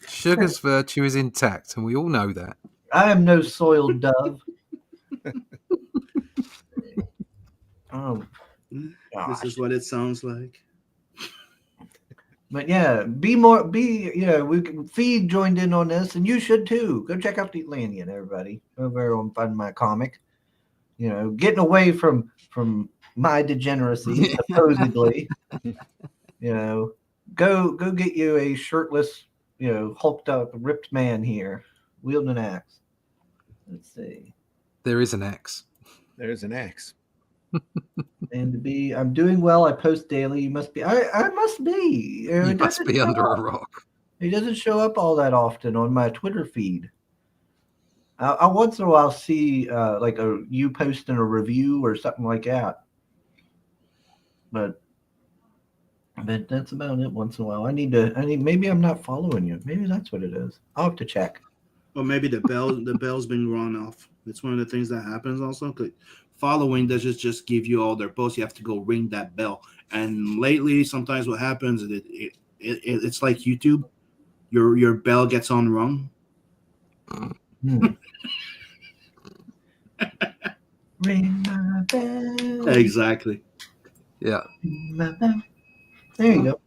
Sugar's virtue is intact, and we all know that. I am no soiled dove. Oh, This gosh. is what it sounds like. But yeah, we Feed joined in on this, and you should too. Go check out the Atlantean, everybody, over on Find My Comic. Getting away from my degeneracy, supposedly. Go get you a shirtless, hulked up, ripped man here, wielding an axe. Let's see. There is an axe. There's an axe. And to be, I'm doing well. I post daily. You must be. I must be. You It must doesn't be show under up. a rock. It doesn't show up all that often on my Twitter feed. I once in a while see like you posting a review or something like that. But that's about it. Once in a while, I need. Maybe I'm not following you. Maybe that's what it is. I'll have to check. Or maybe the bell's been run off. It's one of the things that happens also. 'Cause following doesn't just give you all their posts. You have to go ring that bell. And lately, sometimes what happens it's like YouTube. Your bell gets unrung. Ring my bell. Exactly. Yeah. Ring my bell. There you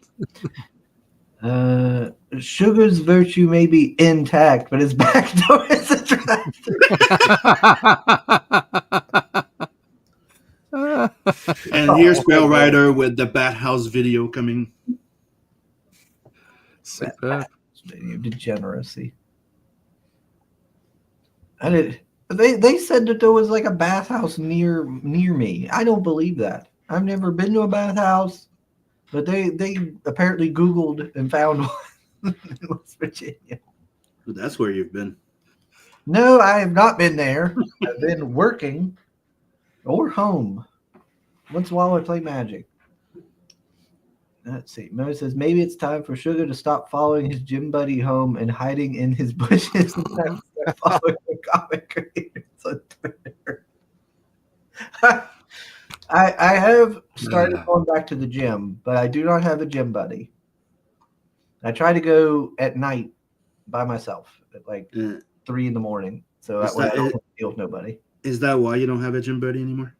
go. Sugar's virtue may be intact, but his backdoor is a And here's Bell Rider with the Bat House video coming. Superb. Degeneracy. They said that there was like a bathhouse near me. I don't believe that. I've never been to a bathhouse, but they apparently Googled and found one in West Virginia. That's where you've been. No, I have not been there. I've been working or home. Once in a while I play Magic. Let's see. Mo says maybe it's time for Sugar to stop following his gym buddy home and hiding in his bushes and start following the comic creators on Twitter. I have started going back to the gym, but I do not have a gym buddy. I try to go at night by myself at like 3 a.m. So that way I don't deal with nobody. Is that why you don't have a gym buddy anymore?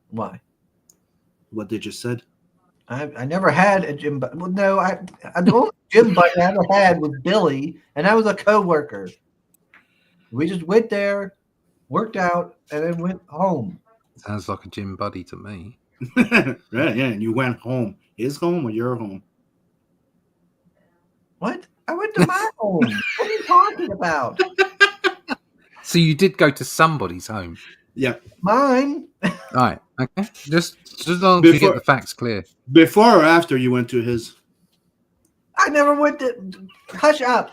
Why? What they just said. I never had a gym buddy. Well, no, the only gym buddy I ever had was Billy, and I was a coworker. We just went there, worked out, and then went home. Sounds like a gym buddy to me. Right, yeah, and you went home. His home or your home? What? I went to my home. What are you talking about? So you did go to somebody's home. Yeah. Mine. Right. Okay. Just as long as you get the facts clear. Before or after you went to his? I never went to. Hush up.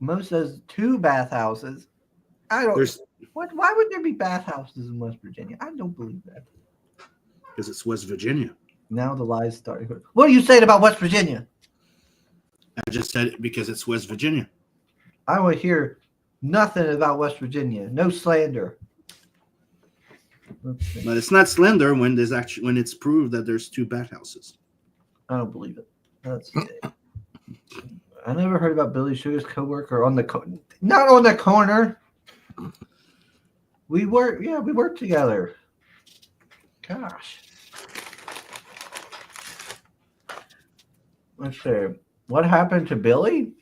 Mo says 2 bathhouses. I don't. What? Why would there be bathhouses in West Virginia? I don't believe that. Because it's West Virginia. Now the lies started. What are you saying about West Virginia? I just said it because it's West Virginia. I will hear nothing about West Virginia. No slander. But it's not slender when it's proved that there's 2 bathhouses. I don't believe it. I never heard about Billy Sugar's coworker on the not on the corner. We work together. Gosh. Let's see. What happened to Billy?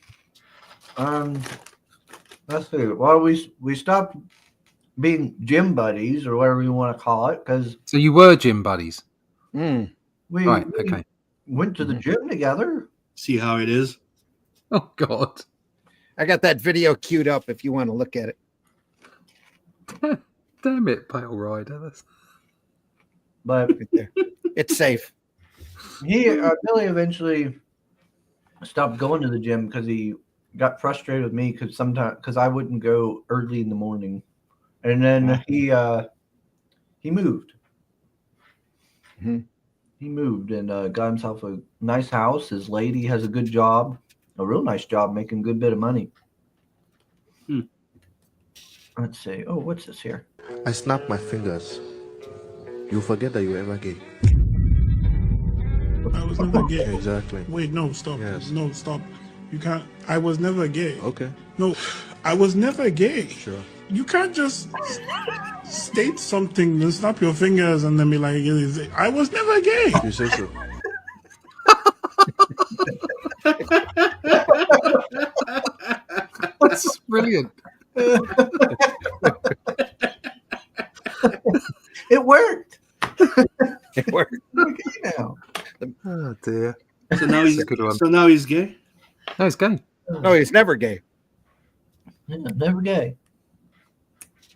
Let's see. Well, we stopped being gym buddies or whatever you want to call it, because So you were gym buddies. we Okay. went to the gym together. See how it is? Oh God. I got that video queued up if you want to look at it. Damn it, Pale Rider. But It's safe. Billy eventually stopped going to the gym because he got frustrated with me because I wouldn't go early in the morning, and then he moved. Mm-hmm. He moved and got himself a nice house. His lady has a good job, a real nice job, making a good bit of money. Let's see. Oh, what's this here? I snap my fingers. You forget that you were ever gay. I was never gay. Exactly. Wait, no, stop. Yes. No, stop. You can't. I was never gay. Okay. No, I was never gay. Sure. You can't just state something and snap your fingers and then be like, I was never gay. You say so. That's brilliant. It worked. It worked. Okay now. Oh dear. So now That's a good one. he's gay? No, it's gay. No, he's never gay. Yeah, never gay.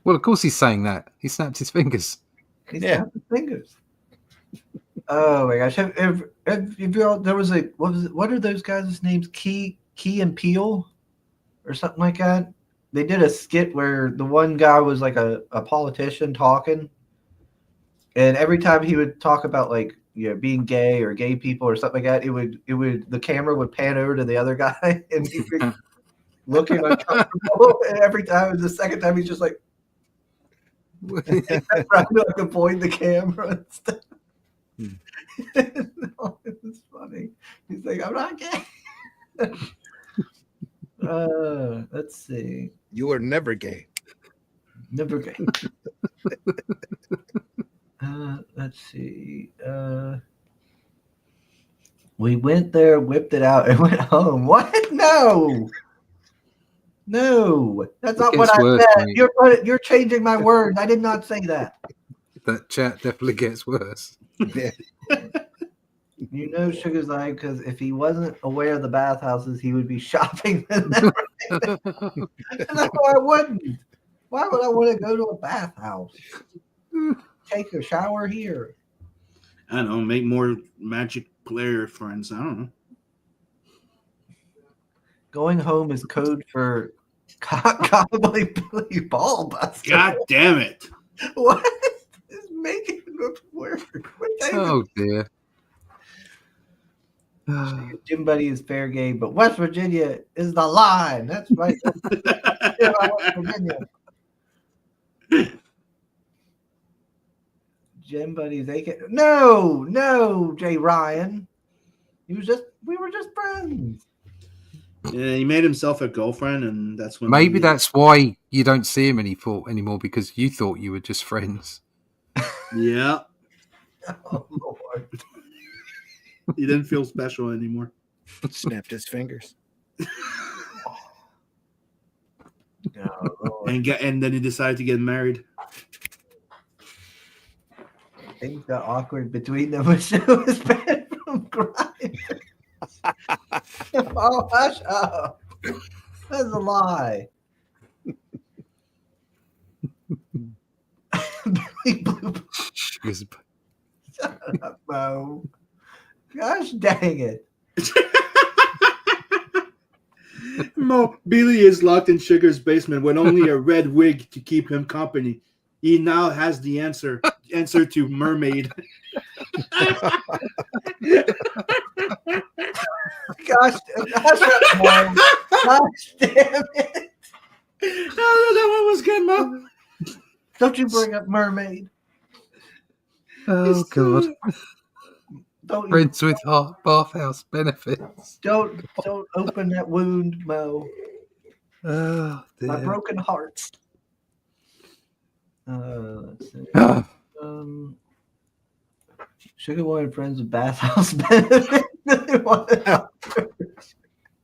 Well, of course he's saying that. He snapped his fingers. He's Yeah. got the fingers. Oh my gosh! If you all, there was a what are those guys' names? Key and Peele, or something like that. They did a skit where the one guy was like a politician talking, and every time he would talk about like being gay or gay people or something like that, the camera would pan over to the other guy and he'd be looking uncomfortable. And every time, the second time, he's just like trying to like avoid the camera and stuff. No, it's funny. He's like, I'm not gay. Let's see. You were never gay. Never gay. Let's see. We went there, whipped it out, and went home. What? No. No. That's not what gets I worse, said. mate. You're changing my words. I did not say that. That chat definitely gets worse. Yeah. You know Sugar's lying because if he wasn't aware of the bathhouses, he would be shopping in them. No, I wouldn't. Why would I want to go to a bathhouse? Take a shower here. I don't know. Make more Magic player friends. I don't know. Going home is code for Cowboy Billy Ball Buster. God damn it! What is making it work? Oh dear. Jim Buddy is fair game, but West Virginia is the line. That's right. West Virginia. Jim Buddy's no, Jay Ryan. We were just friends. Yeah, he made himself a girlfriend, and that's when Maybe that's why you don't see him anymore, because you thought you were just friends. Yeah, Oh Lord. he didn't feel special anymore. Snapped his fingers. No, Lord. And then he decided to get married. Things got awkward between them when she was banned from crying. Oh, hush up. That's a lie. Billy Blue. Shut up, Mo. Gosh dang it. Billy is locked in Sugar's basement with only a red wig to keep him company. He now has the answer to mermaid. Gosh damn it. Oh, that one was good, Mo. Don't you bring up mermaid. Oh god. Don't Friends with bathhouse benefits. don't open that wound, Mo. Oh My dear. broken heart. Let's see. Sugar wanted friends with bathhouse benefits.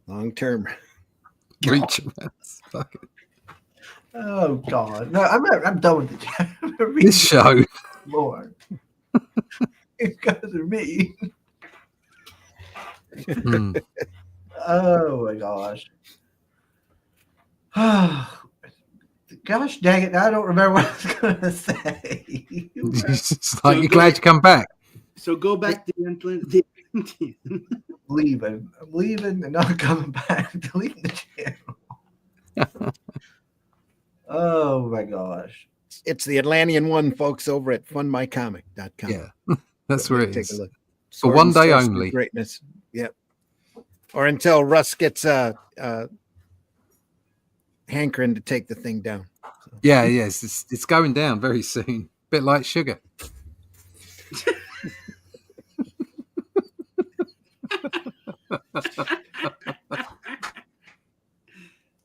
Long term. Reach around. Fuck it. Oh God! No, I'm done with the chat. This show. Lord, you guys are mean. Hmm. Oh my gosh! Gosh dang it! Now I don't remember what I was going to say. It's like you're glad you come back. So go back to the Atlantean. I'm leaving and not coming back. Deleting the channel. Oh my gosh! It's the Atlantean one, folks, over at fundmycomic.com. Yeah, that's where it Take is. a look. For Sword one and day Sorcery only. Greatness. Yep. Or until Russ gets hankering to take the thing down. Yeah, yes, it's going down very soon. Bit like Sugar.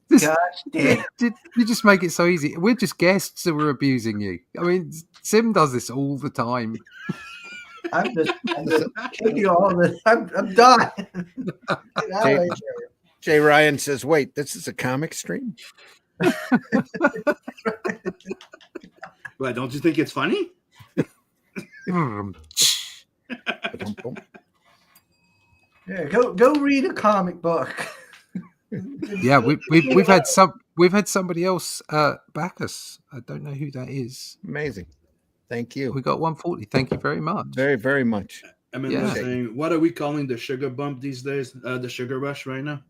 Gosh damn! You just make it so easy. We're just guests who are abusing you. I mean, Sim does this all the time. I'm just giving you all this. I'm done. Get out of here. Jay Ryan says, wait, this is a comic stream? Well, don't you think it's funny? Yeah, go read a comic book. Yeah, we've we've had somebody else back us. I don't know who that is. Amazing. Thank you. We got 140. Thank you very much. Very, very much. I mean, Yeah. saying, what are we calling the sugar bump these days? The sugar rush right now.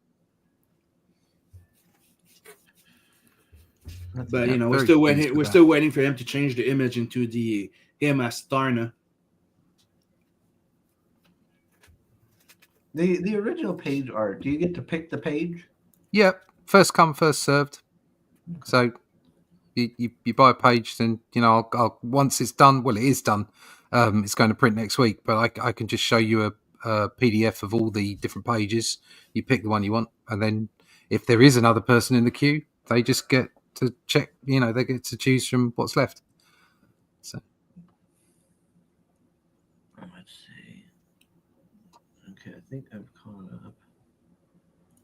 But Yeah, we're very still pleased waiting. with We're that. still waiting for him to change the image into him as Starna. The original page art. Do you get to pick the page? Yep. First come, first served. So you buy a page, then I'll once it's done. Well, it is done. It's going to print next week, but I can just show you a PDF of all the different pages. You pick the one you want, and then if there is another person in the queue, they just get to check. They get to choose from what's left. So Let's see. Okay, I think I've caught up.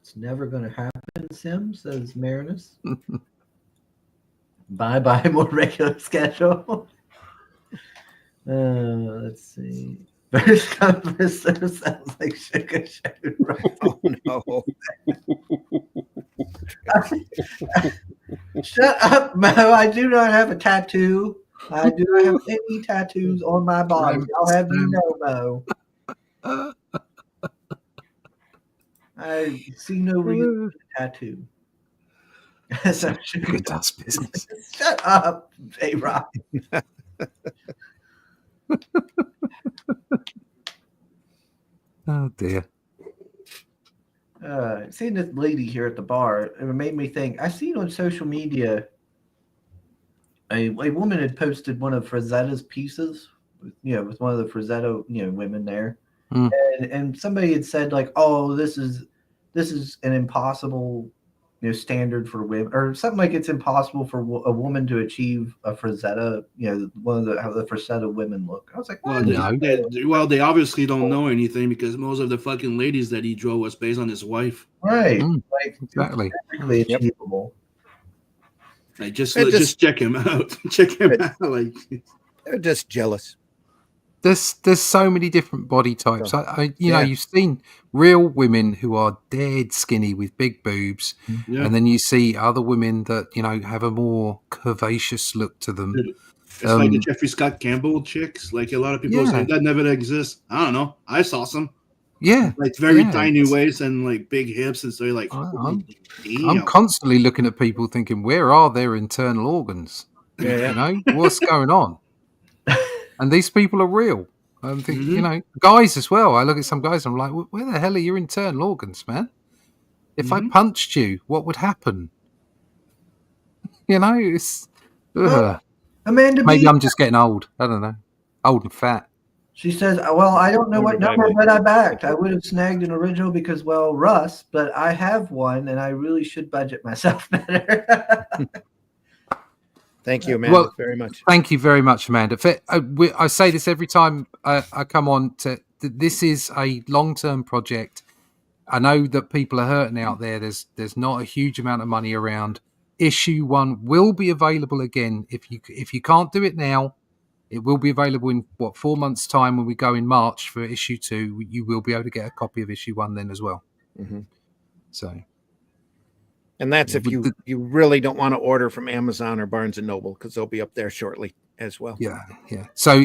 It's never going to happen, Sim, says Marinus. Bye, more regular schedule. Let's see. First come, first serve sounds like sugar shade. Oh no. Shut up, Mo. I do not have a tattoo. I do not have any tattoos on my body. I'll have you know, Mo. I see no reason for a tattoo. So, sugar dust business. shut up, J-Rock. Oh dear. Seeing this lady here at the bar, it made me think. I seen on social media a woman had posted one of Frazetta's pieces, with one of the Frazetta, women there, and somebody had said like, "Oh, this is an impossible, standard for women," or something like it's impossible for a woman to achieve a Frazetta, one of how the Frazetta women look. I was like, Well, what? they obviously don't know anything because most of the fucking ladies that he drew was based on his wife. Right, like Exactly. technically achievable. Like just check him out. Check him out. Like They're just jealous. There's so many different body types. You've seen real women who are dead skinny with big boobs, and then you see other women that have a more curvaceous look to them. It's like the Jeffrey Scott Campbell chicks. Like a lot of people say that never exists. I don't know. I saw some. Yeah, like very tiny waist and like big hips, and so you're like, I'm constantly looking at people thinking, where are their internal organs? What's going on? And these people are real. I'm thinking, guys as well. I look at some guys and I'm like, where the hell are your internal organs, man? If I punched you, what would happen? It's Amanda maybe B, I'm just getting old. I don't know. Old and fat. she says, well, I don't know what number, but I backed. I would have snagged an original because, well, Russ, but I have one and I really should budget myself better. Thank you, Amanda, very much. Thank you very much, Amanda. I say this every time I come on. This is a long-term project. I know that people are hurting out there. There's not a huge amount of money around. Issue 1 will be available again. If you can't do it now, it will be available in 4 months' time when we go in March for issue 2. You will be able to get a copy of issue 1 then as well. Mm-hmm. So. And that's if you really don't want to order from Amazon or Barnes & Noble, because they'll be up there shortly as well. Yeah. So,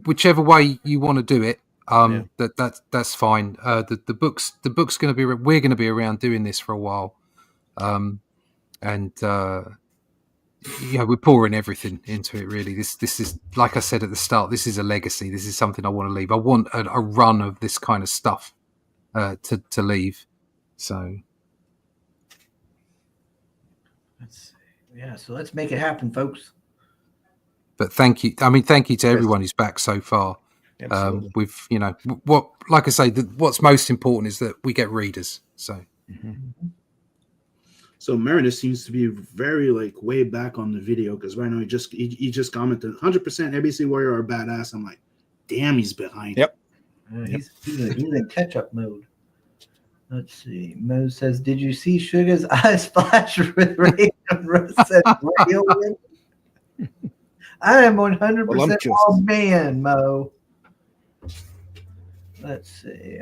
whichever way you want to do it, that's fine. The book's going to be, we're going to be around doing this for a while. We're pouring everything into it, really. This is, like I said at the start, this is a legacy. This is something I want to leave. I want a run of this kind of stuff to leave. So... So let's make it happen, folks. But thank you. I mean, thank you to everyone who's back so far. Absolutely. Like I say, what's most important is that we get readers. So, So Marinus seems to be very way back on the video because right now he just commented 100% ABC Warrior are badass. I'm like, damn, he's behind. Yep. He's in catch-up mode. Let's see. Mo says, "Did you see Sugar's eyes flash with rage?" Russ said, "Alien." I am 100% all man, Mo. Let's see.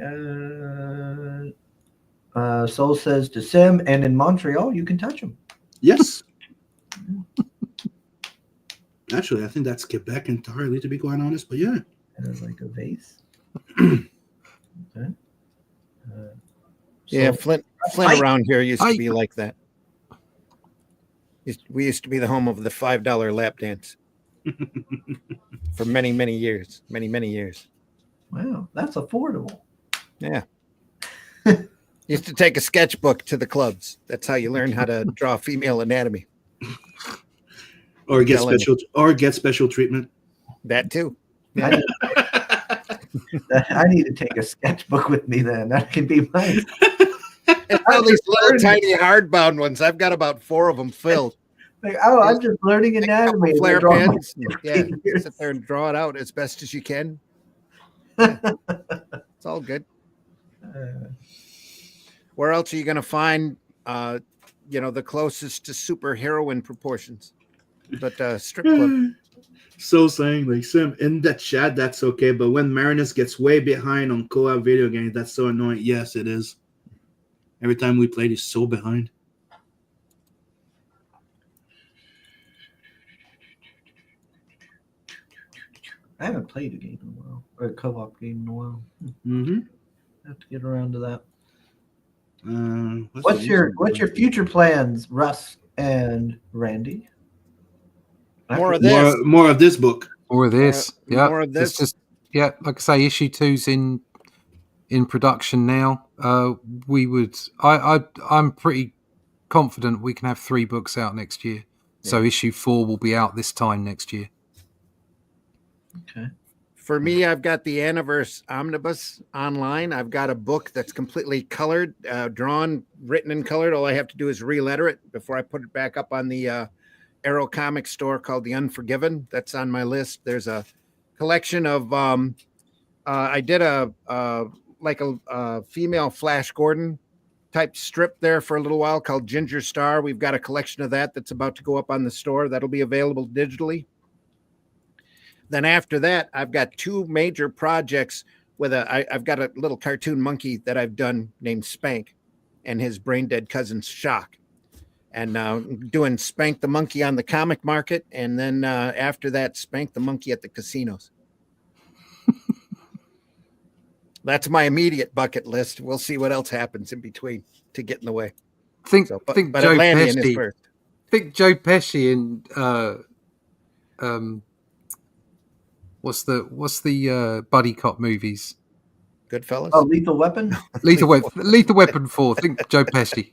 Soul says to Sim, and in Montreal, you can touch them. Yes. Actually, I think that's Quebec entirely, to be quite honest. But yeah. And it's like a vase. Okay. Yeah, So- Flint around here used to be like that. We used to be the home of the $5 lap dance for many, many years. Many, many years. Wow, that's affordable. Yeah. Used to take a sketchbook to the clubs. That's how you learn how to draw female anatomy. Or get special treatment. That too. I need to take a sketchbook with me then. That can be mine. It's all these little tiny hardbound ones. I've got about 4 of them filled. Like, I'm just learning anatomy. Flare Draw my pens. Yeah, 15 years. sit there and draw it out as best as you can. Yeah. It's all good. Where else are you going to find, the closest to superheroine proportions? But strip club. So saying, like, Sim, in that chat, that's okay. But when Marinus gets way behind on co-op video games, that's so annoying. Yes, it is. Every time we play, he's so behind. I haven't played a game in a while, or a co-op game in a while. Mm-hmm. I have to get around to that. What's What's your future plans, Russ and Randy? More of this. More of this book. More of this. Yeah. More of this. It's just, yeah, like I say, issue 2's in production now. I'm pretty confident we can have 3 books out next year. So issue 4 will be out this time next year. Okay. For me, I've got the Anniverse Omnibus online. I've got a book that's completely colored, drawn, written and colored. All I have to do is re-letter it before I put it back up on the Arrow comic store called The Unforgiven. That's on my list. There's a collection of I did a female Flash Gordon type strip there for a little while called Ginger Star. We've got a collection of that's about to go up on the store. That'll be available digitally. Then after that, I've got 2 major projects with I've got a little cartoon monkey that I've done named Spank and his brain dead cousin Shock. And doing Spank the Monkey on the comic market. And then after that, Spank the Monkey at the casinos. That's my immediate bucket list. We'll see what else happens in between to get in the way. Think Joe Pesci. is first. Think Joe Pesci in what's the buddy cop movies? Goodfellas. Oh, Lethal Weapon. Lethal Weapon 4. Think Joe Pesci.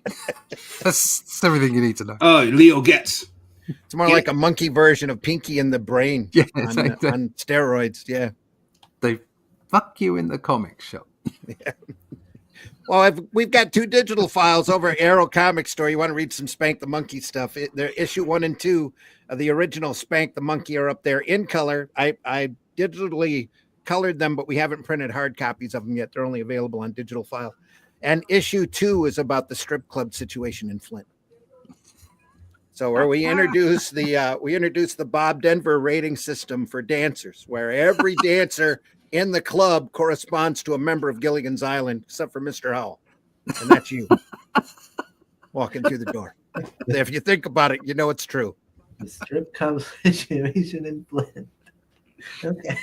That's everything you need to know. Oh, Leo Getz. It's more like a monkey version of Pinky and the Brain. Yeah, on steroids. Yeah. They fuck you in the comic shop. Yeah. Well, we've got 2 digital files over at Arrow Comic Store. You want to read some Spank the Monkey stuff? They're issue 1 and 2 of the original Spank the Monkey are up there in color. I digitally colored them, but we haven't printed hard copies of them yet. They're only available on digital file. And issue 2 is about the strip club situation in Flint. So where we introduce the Bob Denver rating system for dancers, where every dancer in the club corresponds to a member of Gilligan's Island, except for Mr. Howell. And that's you walking through the door. If you think about it, you know it's true. The strip club situation in Flint. Okay.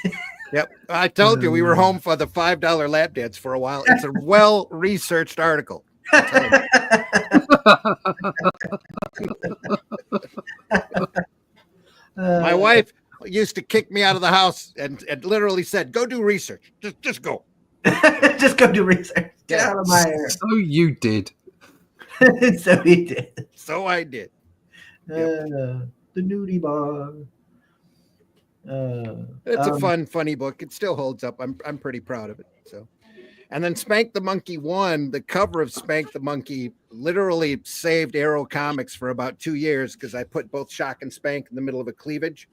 Yep. I told you we were home for the $5 lap dance for a while. It's a well-researched article. My wife used to kick me out of the house and literally said, go do research. Just go. Just go do research. Get out of my hair. So you did. So he did. So I did. The nudie bar. It's a funny book. It still holds up. I'm pretty proud of it. So, and then Spank the Monkey 1, the cover of Spank the Monkey literally saved Arrow Comics for about 2 years because I put both Shock and Spank in the middle of a cleavage.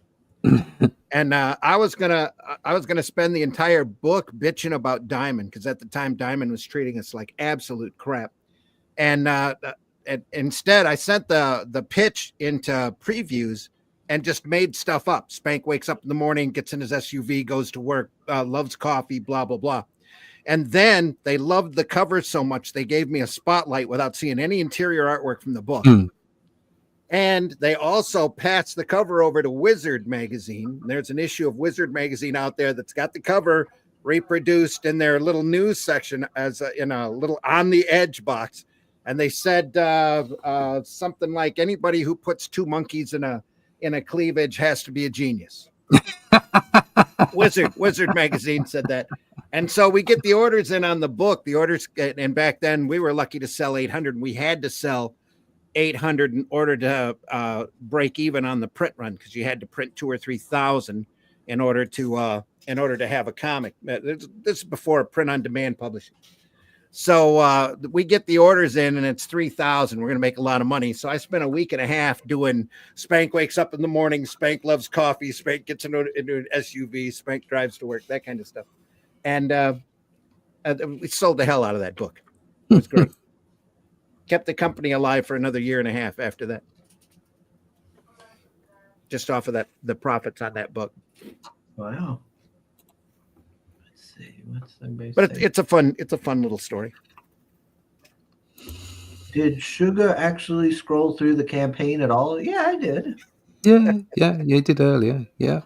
And I was gonna spend the entire book bitching about Diamond because at the time Diamond was treating us like absolute crap. And instead I sent the pitch into previews and just made stuff up. Spank wakes up in the morning, gets in his SUV, goes to work, loves coffee, blah, blah, blah. And then they loved the cover so much they gave me a spotlight without seeing any interior artwork from the book. And they also passed the cover over to Wizard magazine. There's an issue of Wizard magazine out there that's got the cover reproduced in their little news section as in a little on the edge box. And they said something like, anybody who puts two monkeys in a cleavage has to be a genius. Wizard magazine said that. And so we get the orders in on the book. The orders, and back then we were lucky to sell 800. And we had to sell 800 in order to break even on the print run, because you had to print 2,000 or 3,000 in order to have a comic. This is before print on demand publishing. So we get the orders in, and it's 3,000. We're going to make a lot of money. So I spent a week and a half doing Spank wakes up in the morning. Spank loves coffee. Spank gets into an SUV. Spank drives to work, that kind of stuff. And we sold the hell out of that book. It was great. Kept the company alive for another year and a half after that. Just off of the profits on that book. Wow. Let's see. What's everybody But say? it's a fun little story. Did Sugar actually scroll through the campaign at all? Yeah, I did. Yeah, you did earlier. Yeah.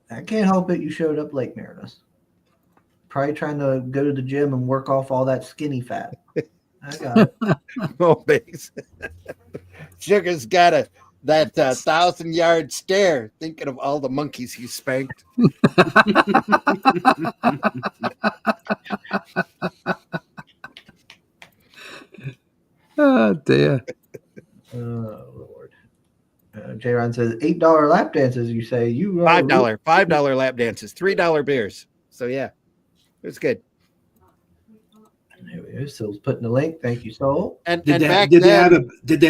I can't help it. You showed up late, Meredith. Probably trying to go to the gym and work off all that skinny fat. I got it. Oh, base. Sugar's got that 1,000-yard stare, thinking of all the monkeys he spanked. Oh dear. Oh Lord. J-Ron says $8 lap dances. You say you $5 lap dances, $3 beers. So yeah, it was good. There we go. Soul's putting the link. Thank you, Soul. And Did back they then,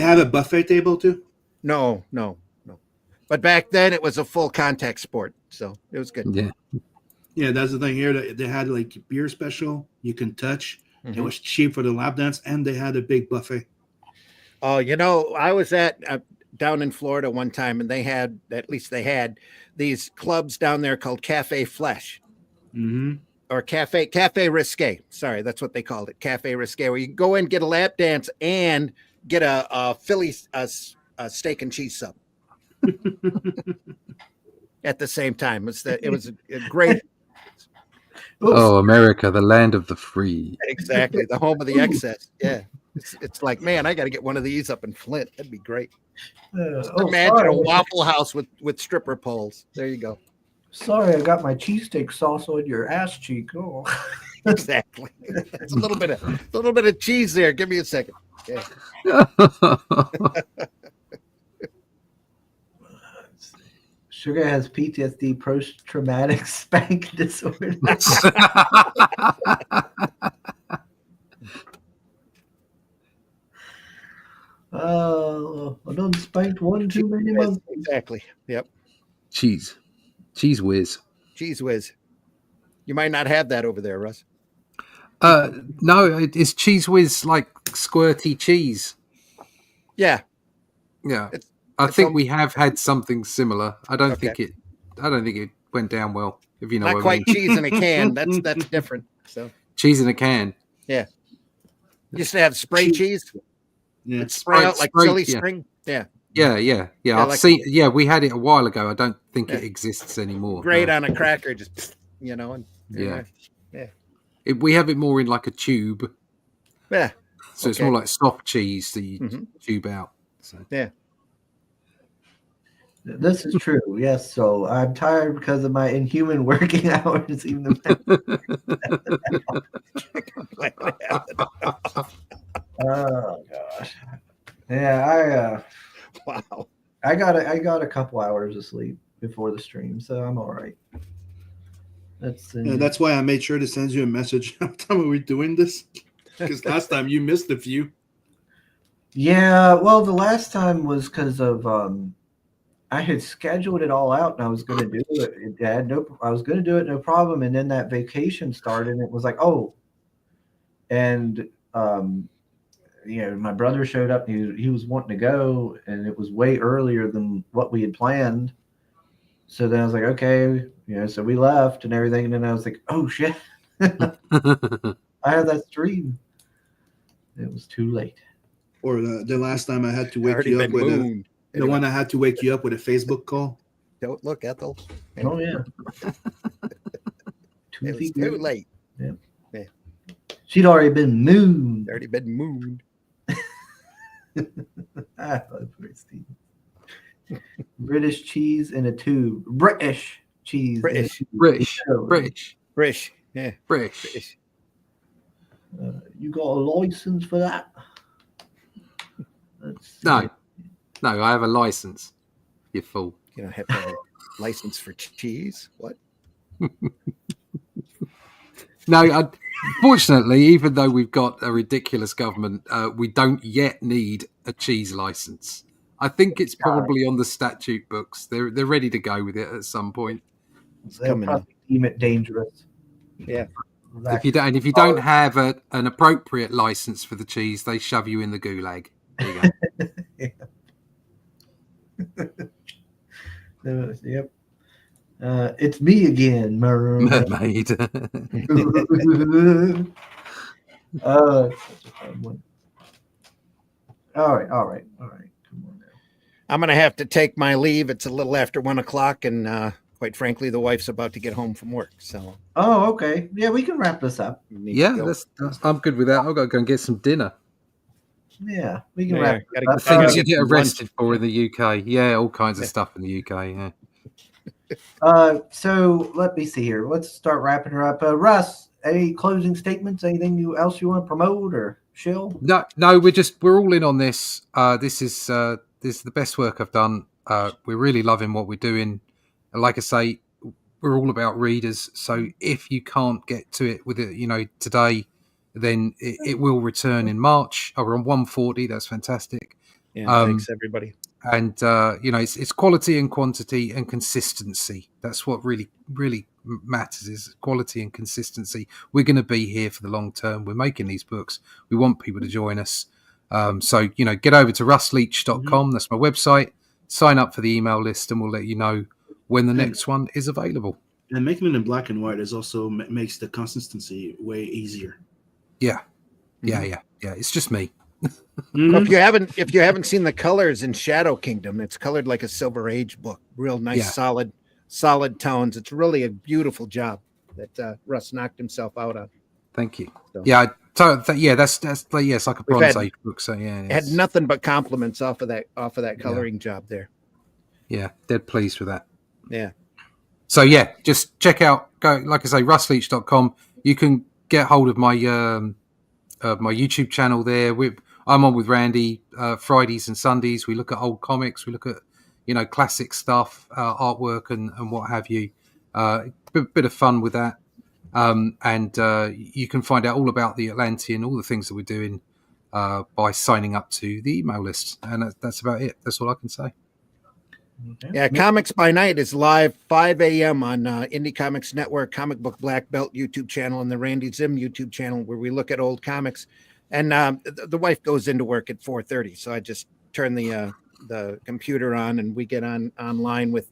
have a buffet table too? no. But back then it was a full contact sport, so it was good. Yeah. Yeah, that's the thing here. They had like beer special you can touch. Mhm. It was cheap for the lap dance, and they had a big buffet. Oh, I was at down in Florida one time, and they had these clubs down there called Cafe Flesh. Mm-hmm. Or Cafe Risque. Sorry, that's what they called it. Cafe Risque, where you go in, get a lap dance, and get a Philly a steak and cheese sub at the same time. It was a great. Oh, America, the land of the free. Exactly, the home of the excess. Yeah, it's like, man, I got to get one of these up in Flint. That'd be great. Imagine sorry. a Waffle House with stripper poles. There you go. Sorry, I got my cheesesteak sauce on your ass cheek. Oh. Exactly. It's a little bit of cheese there. Give me a second. Yeah. Sugar has PTSD, post-traumatic spank disorder. Oh, I done spanked one too many months. Exactly. Yep. Cheese whiz. Cheese whiz. You might not have that over there, Russ. No, it's cheese whiz like squirty cheese. Yeah. Yeah. It's I think we have had something similar. I don't think it went down well, if you know not what quite I mean. cheese in a can. That's different. So Cheese in a can. yeah. Used to have spray cheese. Yeah. It'd spray out like Sprite, silly yeah. string. Yeah. Yeah. I've like- seen. Yeah, we had it a while ago. I don't think Yeah. it exists anymore. Great no. on a cracker, just and Yeah. Yeah. We have it more in like a tube, Yeah. so it's Okay. more like soft cheese that you Mhm. tube out. So. Yeah. This is true. Yes. So I'm tired because of my inhuman working hours. Even oh gosh. Yeah. Wow. I got a couple hours of sleep before the stream, so I'm all right. That's why I made sure to send you a message every time we were doing this, because last time you missed a few. Yeah, well, the last time was because of I had scheduled it all out and I was going to do it. I was going to do it, no problem. And then that vacation started, and it was like, oh, and my brother showed up. He was wanting to go, and it was way earlier than what we had planned. So then I was like, okay, So we left and everything, and then I was like, oh shit, I had that stream. It was too late. Or the last time I had to wake Already you up been with mooned. the one I had to wake you up with a Facebook call. Don't look, Ethel. Oh yeah. It was too late. She'd already been mooned. Already been mooned. I love Steve. British cheese in a tube. British cheese. British. British. British. Yeah. British. You got a license for that? No, I have a license. You fool. You don't have to have a license for cheese. What? No, fortunately, even though we've got a ridiculous government, we don't yet need a cheese license. I think it's probably on the statute books. They're ready to go with it at some point. They'll probably deem it dangerous. Yeah. If you don't have an appropriate license for the cheese, they shove you in the gulag. There you go. Yep. It's me again, Mermaid. Such a fun one. All right. Come on now. I'm going to have to take my leave. It's a little after 1:00, and quite frankly, the wife's about to get home from work. So. Oh, okay. Yeah, we can wrap this up. Yeah, I'm good with that. I've got to go and get some dinner. Yeah, we can wrap it The up. things you get arrested for in the UK. Yeah, all kinds of stuff in the UK. Yeah. So let me see here. Let's start wrapping her up. Russ, any closing statements? Anything else you want to promote or shill? No, we're all in on this. This is the best work I've done. We're really loving what we're doing. And like I say, we're all about readers. So if you can't get to it with it, today, then it will return in March. We're on 140. That's fantastic. Yeah, thanks everybody. And it's quality and quantity and consistency. That's what really, really matters, is quality and consistency. We're going to be here for the long term. We're making these books. We want people to join us. So get over to russleach.com. That's my website. Sign up for the email list, and we'll let you know when the next one is available. And making it in black and white is also makes the consistency way easier. Yeah. It's just me. Well, if you haven't seen the colors in Shadow Kingdom, it's colored like a Silver Age book. Real nice, solid tones. It's really a beautiful job that Russ knocked himself out on. Thank you. So. Yeah, that's it's like a Bronze Age book. So yeah, had nothing but compliments off of that coloring job there. Yeah, dead pleased with that. Yeah. So yeah, just check out. Go, like I say, russleach.com. You can get hold of my my YouTube channel there. I'm on with Randy Fridays and Sundays. We look at old comics. We look at classic stuff, artwork, and what have you. Bit of fun with that. And you can find out all about the Atlantean, all the things that we're doing by signing up to the email list. And that's about it. That's all I can say. Okay. Yeah, Comics by Night is live 5 a.m. on Indie Comics Network, Comic Book Black Belt YouTube channel, and the Randy Zim YouTube channel, where we look at old comics. And the wife goes into work at 4:30, so I just turn the computer on, and we get online with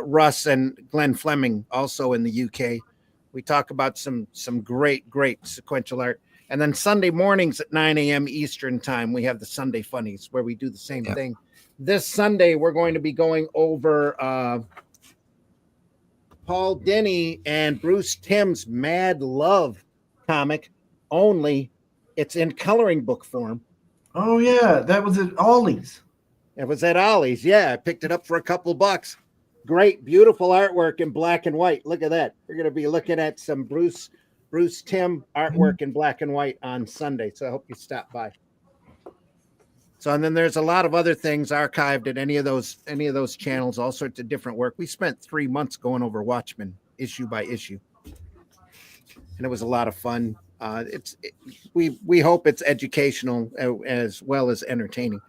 Russ and Glenn Fleming, also in the UK. We talk about some great sequential art. And then Sunday mornings at 9 a.m. Eastern time, we have the Sunday Funnies, where we do the same thing. This Sunday, we're going to be going over Paul Dini and Bruce Timm's Mad Love comic, only it's in coloring book form. Oh, yeah. That was at Ollie's. It was at Ollie's. Yeah, I picked it up for a couple bucks. Great, beautiful artwork in black and white. Look at that. We're going to be looking at some Bruce Timm artwork in black and white on Sunday. So I hope you stop by. So, and then there's a lot of other things archived at any of those channels, all sorts of different work. We spent 3 months going over Watchmen issue by issue, and it was a lot of fun. We hope it's educational as well as entertaining.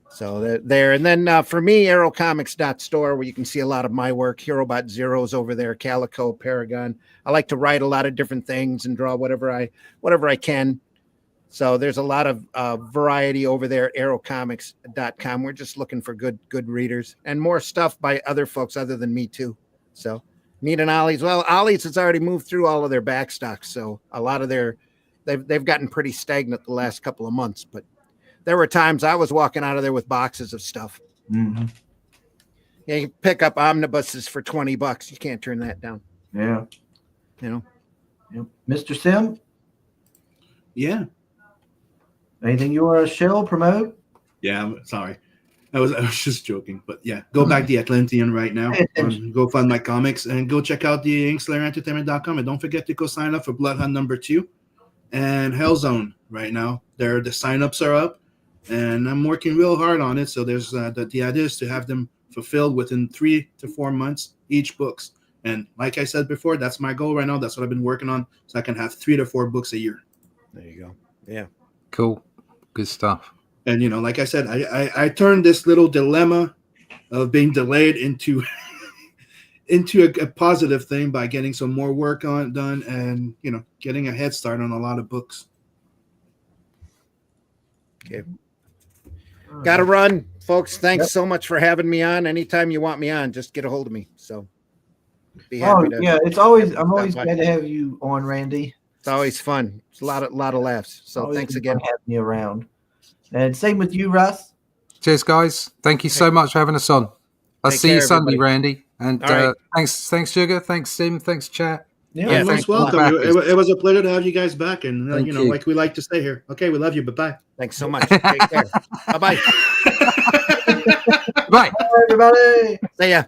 So there, and then for me, aerocomics.store, where you can see a lot of my work. Herobot Zero's over there, Calico, Paragon. I like to write a lot of different things and draw whatever I can. So there's a lot of variety over there at aerocomics.com. We're just looking for good readers and more stuff by other folks other than me too. So Mead and Ollie's. Well, Ollie's has already moved through all of their back stocks, so a lot of they've gotten pretty stagnant the last couple of months. But there were times I was walking out of there with boxes of stuff. Mm-hmm. Yeah, you pick up omnibuses for $20. You can't turn that down. Yeah. You know. Yep. Mr. Sim, Yeah. anything you want to show, promote? Yeah, I'm sorry. I was just joking, but yeah, go back to Atlantean right now. Go find my comics and go check out the InkSlayerEntertainment.com. And don't forget to go sign up for Blood Hunt #2 and Hellzone right now. The signups are up, and I'm working real hard on it. So there's the idea is to have them fulfilled within 3 to 4 months each books. And like I said before, that's my goal right now. That's what I've been working on, so I can have 3 to 4 books a year. There you go. Yeah. Cool. Good stuff. And, you know, like I said, I turned this little dilemma of being delayed into into a positive thing by getting some more work done and, you know, getting a head start on a lot of books. Okay. Got to run, folks. Thanks so much for having me on. Anytime you want me on, just get a hold of me. So be happy to. Yeah, I'm always glad to have you on, Randy. It's always fun. It's a lot of laughs. So Always thanks fun again. having you around. And same with you, Russ. Cheers, guys. Thank you so much for having us on. I'll Take see you care, Sunday, everybody. Randy. And All right. thanks, Sugar. Thanks, Sim. Thanks, chat. Yeah, You're thanks most a lot. welcome. It was a pleasure to have you guys back. And, Thank you know, you. like we like to say here. Okay, we love you. Bye-bye. Thanks so much. Take care. Bye-bye. Bye. Bye, everybody. See ya.